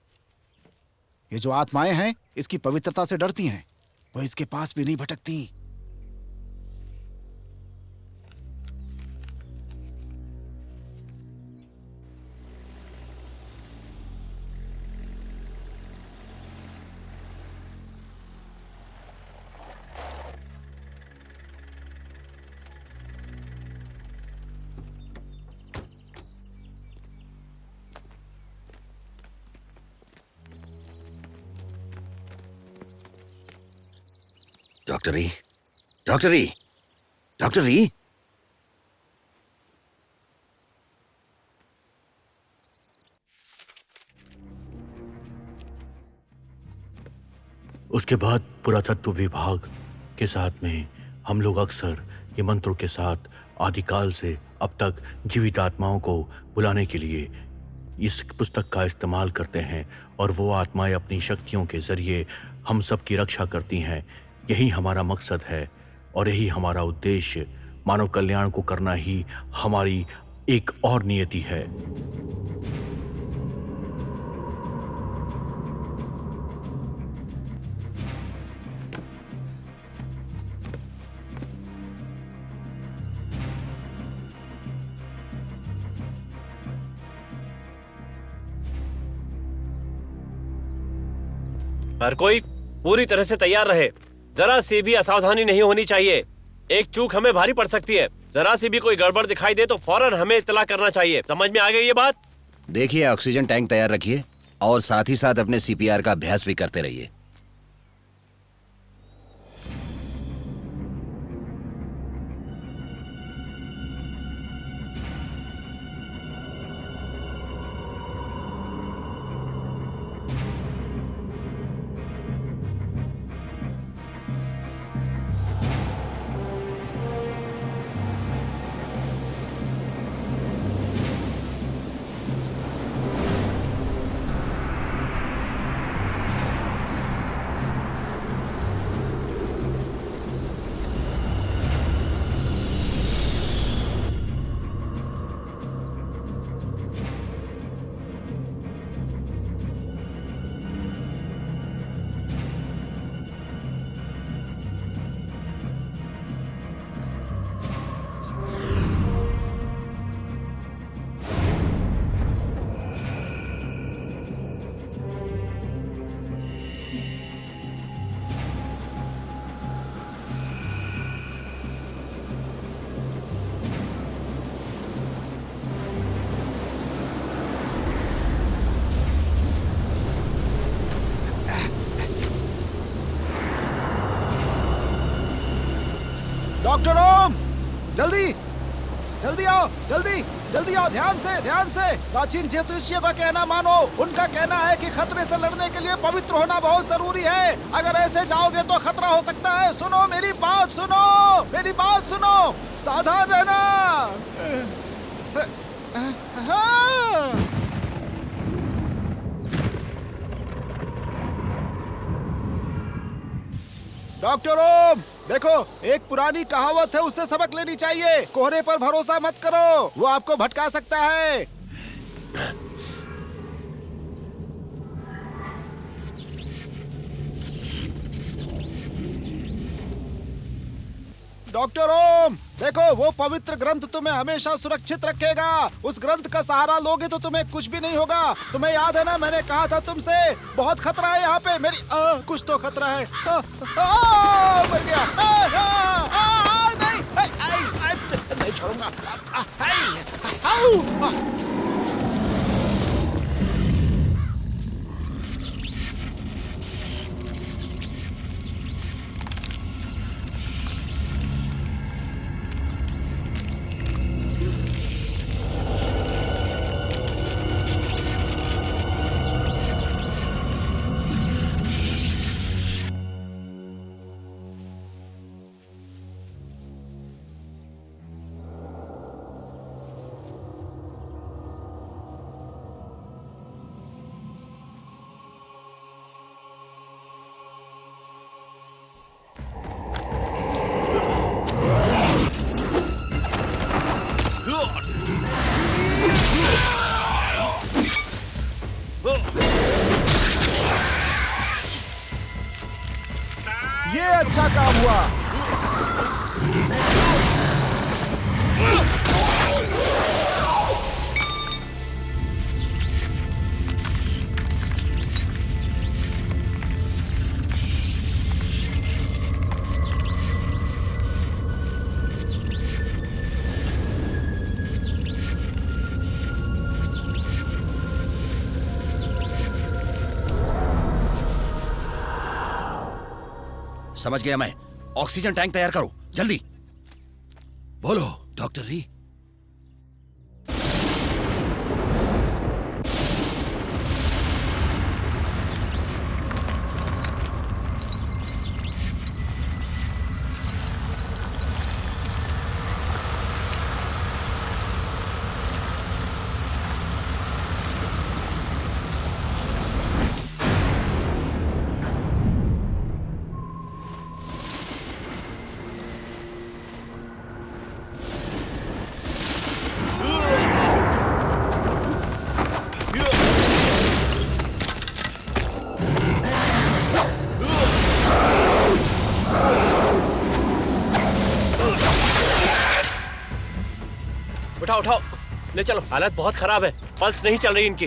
ये जो आत्माएं हैं इसकी पवित्रता से डरती हैं, वो इसके पास भी नहीं भटकती। डॉक्टरी, डॉक्टरी, डॉक्टरी। उसके बाद पुरातत्व विभाग के साथ में हम लोग अक्सर ये मंत्रों के साथ आदिकाल से अब तक जीवित आत्माओं को बुलाने के लिए इस पुस्तक का इस्तेमाल करते हैं, और वो आत्माएं अपनी शक्तियों के जरिए हम सब की रक्षा करती हैं। यही हमारा मकसद है और यही हमारा उद्देश्य। मानव कल्याण को करना ही हमारी एक और नियति है। हर कोई पूरी तरह से तैयार रहे। जरा सी भी असावधानी नहीं होनी चाहिए। एक चूक हमें भारी पड़ सकती है। जरा सी भी कोई गड़बड़ दिखाई दे तो फौरन हमें इत्तला करना चाहिए। समझ में आ गई ये बात? देखिए, ऑक्सीजन टैंक तैयार रखिए और साथ ही साथ अपने सीपीआर का अभ्यास भी करते रहिए। डॉक्टर ओम, जल्दी जल्दी आओ, जल्दी जल्दी आओ, ध्यान से। प्राचीन ज्योतिषियों का कहना मानो। उनका कहना है कि खतरे से लड़ने के लिए पवित्र होना बहुत जरूरी है। अगर ऐसे जाओगे तो खतरा हो सकता है। सुनो मेरी बात सुनो, सावधान रहना। डॉक्टर ओम, देखो, एक पुरानी कहावत है, उससे सबक लेनी चाहिए। कोहरे पर भरोसा मत करो, वो आपको भटका सकता है। डॉक्टर ओम, देखो, वो पवित्र ग्रंथ तुम्हें हमेशा सुरक्षित रखेगा। उस ग्रंथ का सहारा लोगे तो तुम्हें कुछ भी नहीं होगा। तुम्हें याद है ना, मैंने कहा था तुमसे, बहुत खतरा है यहाँ पे। मेरी कुछ तो खतरा है। मर गया। नहीं छोड़ूंगा। ये अच्छा काम हुआ। समझ गया मैं। ऑक्सीजन टैंक तैयार करो, जल्दी। बोलो डॉक्टर री। उठाओ उठाओ, ले चलो। हालत बहुत खराब है, पल्स नहीं चल रही इनकी।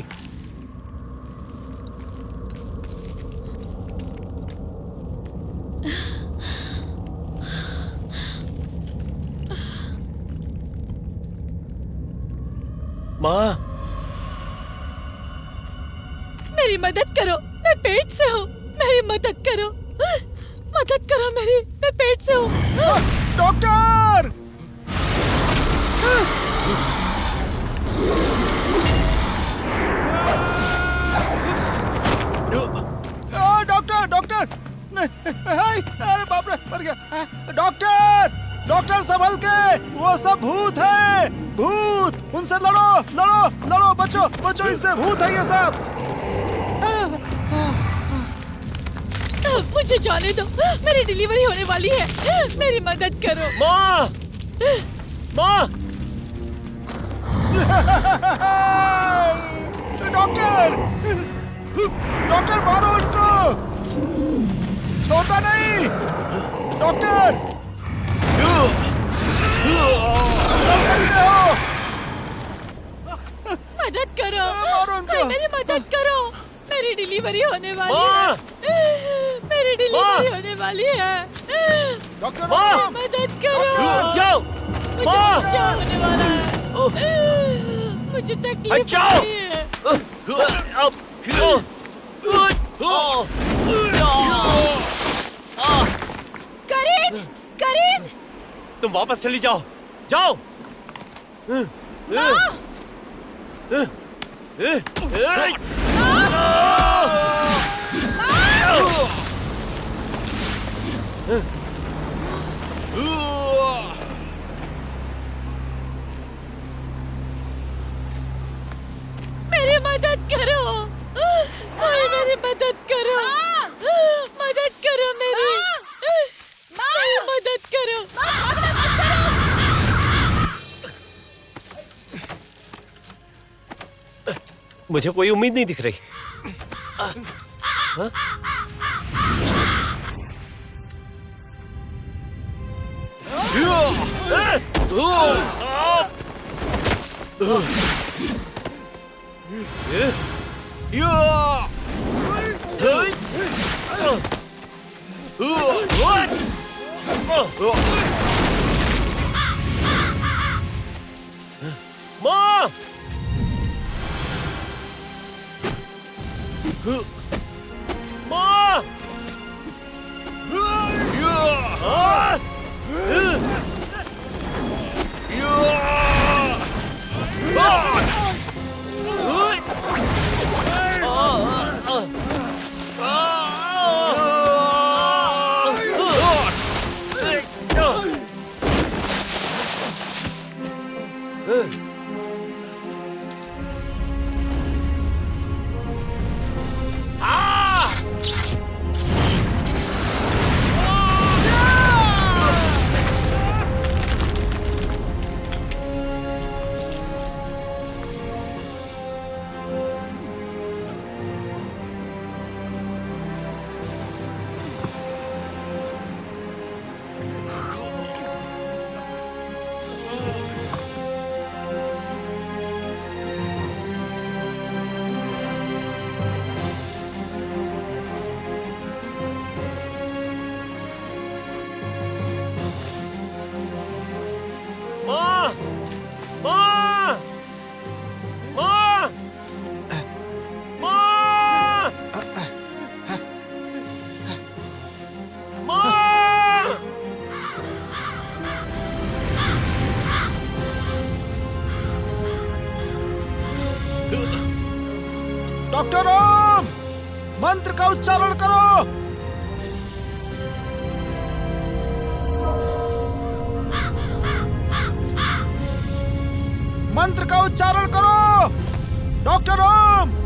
माँ, मेरी मदद करो, मैं पेट से हूँ। मेरी मदद करो, मदद करो मेरी, मैं पेट से हूँ। डॉक्टर! Doctor doctor! अरे बाप रे, मर गया। डॉक्टर डॉक्टर संभल के, वो सब भूत है, भूत! उनसे लड़ो लड़ो लड़ो, बचो बचो इनसे, भूत है ये सब। मुझे जाने दो, मेरी डिलीवरी होने वाली है, मेरी मदद करो। माँ, माँ, डॉक्टर डॉक्टर मारो उनको, छोड़ता नहीं। डॉक्टर कर सकते हो, मदद करो, मारो उनको। कोई मेरी मदद करो, मेरी डिलीवरी होने वाली माँ, है, मेरी डिलीवरी होने वाली है। डॉक्टर माँ, मदद करो, जाओ, मुझे माँ, बच्चा होने वाला है, मुझे तकलीफ बचाओ। हो रही है। करीन, करीन, तुम वापस चली जाओ, जाओ। मेरी मदद करो, कोई मेरी मदद करो, मदद करो मेरी, मेरी मदद करो। मुझे कोई उम्मीद नहीं दिख रही। माँ, माँ, डॉक्टर ओम, मंत्र का उच्चारण करो। मंत्र का उच्चारण करो, डॉक्टर ओम।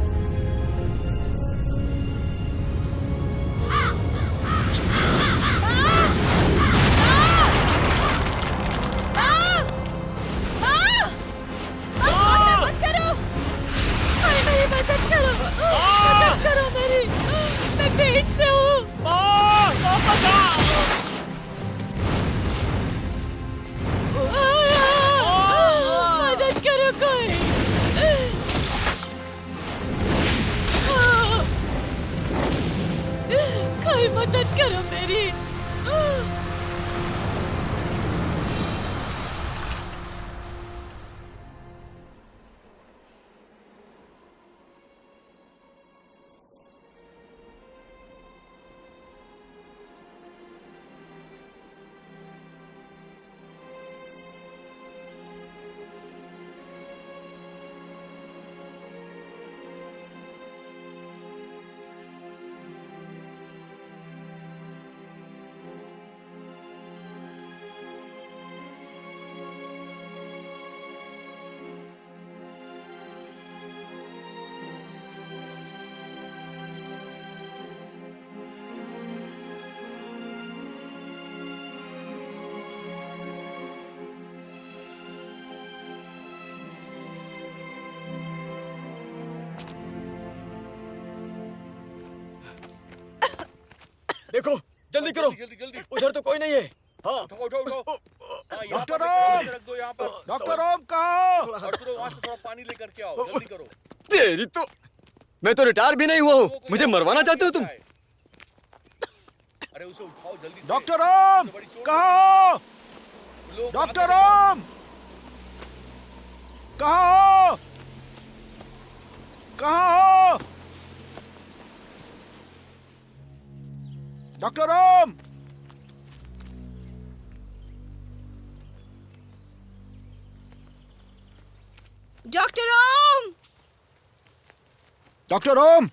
देखो जल्दी करो, उधर तो कोई नहीं है। हाँ डॉक्टर ओम, डॉक्टर ओम कहाँ हो? पानी लेकर के आओ, जल्दी करो। तेरी तो, मैं तो रिटायर भी नहीं हुआ हूँ, मुझे मरवाना चाहते हो तुम? अरे उसे उठाओ जल्दी से। डॉक्टर ओम कहाँ हो? डॉक्टर ओम कहाँ हो? कहाँ हो? Doctor Om, doctor Om, doctor ओम।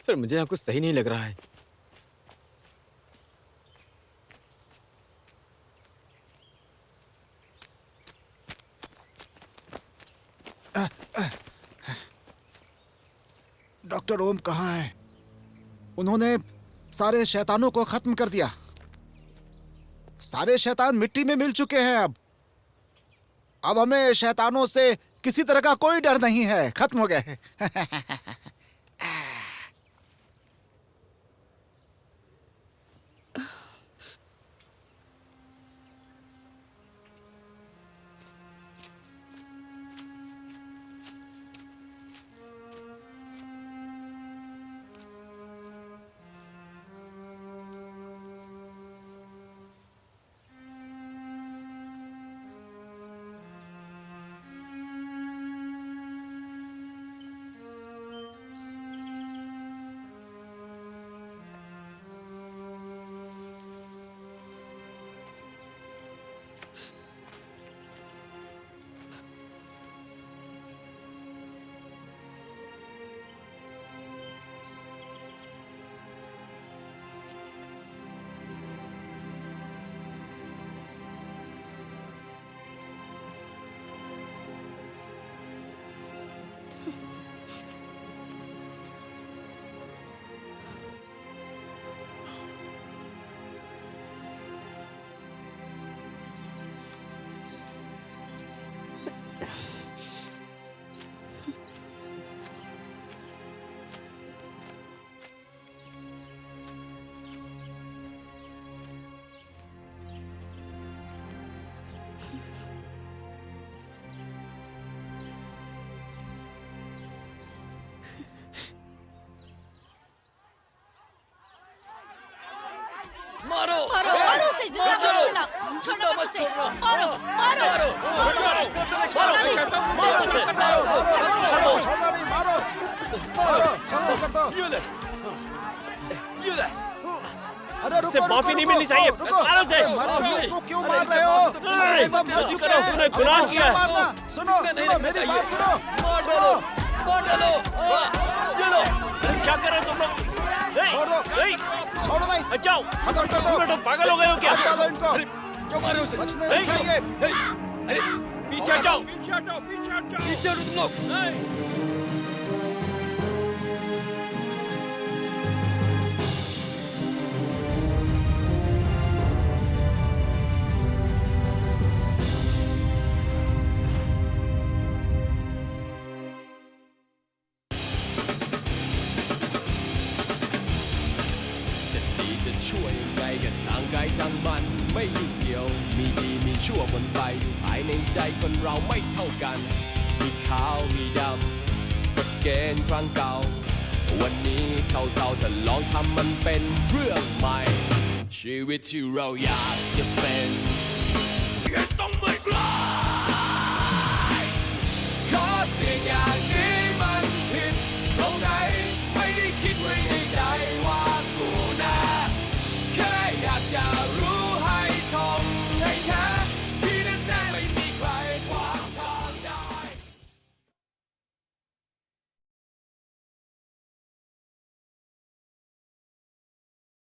सर मुझे यहाँ कुछ सही नहीं लग रहा है। डॉक्टर ओम कहाँ है? उन्होंने सारे शैतानों को खत्म कर दिया। सारे शैतान मिट्टी में मिल चुके हैं। अब हमें शैतानों से किसी तरह का कोई डर नहीं है, खत्म हो गए। मारो मारो मारो उसे, जिंदा मत छोड़ना, छोड़ना मत उसे, मारो मारो मारो अरे इसे माफी नहीं मिलनी चाहिए। मारो उसे। उसको क्यों मार रहे हो? जल्दी करो, तूने गुनाह किया है। सुनो सुनो मेरी बात सुनो। मार डालो। ये लो। क्या कर रहे हो तुम लोग? छोड़ दो। छोड़ो नहीं। बचाओ। खत्म कर दो। तुम लोग पागल हो गए हो क्या? हटा दो इनको। क्यों मारे उसे? बचने नहीं चाहिए। अरे पीछे हटाओ। पीछे हटो तुम लोग।ช่วยยังไงกันทางใครทางมันไม่ยุ่งเกี่ยวมีดีมีชั่วบนไปอยู่ภายในใจคนเราไม่เท่ากันมีขาวมีดำกฎเกณฑ์ครั้งเก่าวันนี้เท่าแต่ลองทำมันเป็นเรื่องใหม่ชีวิตที่เราอยากจะเป็น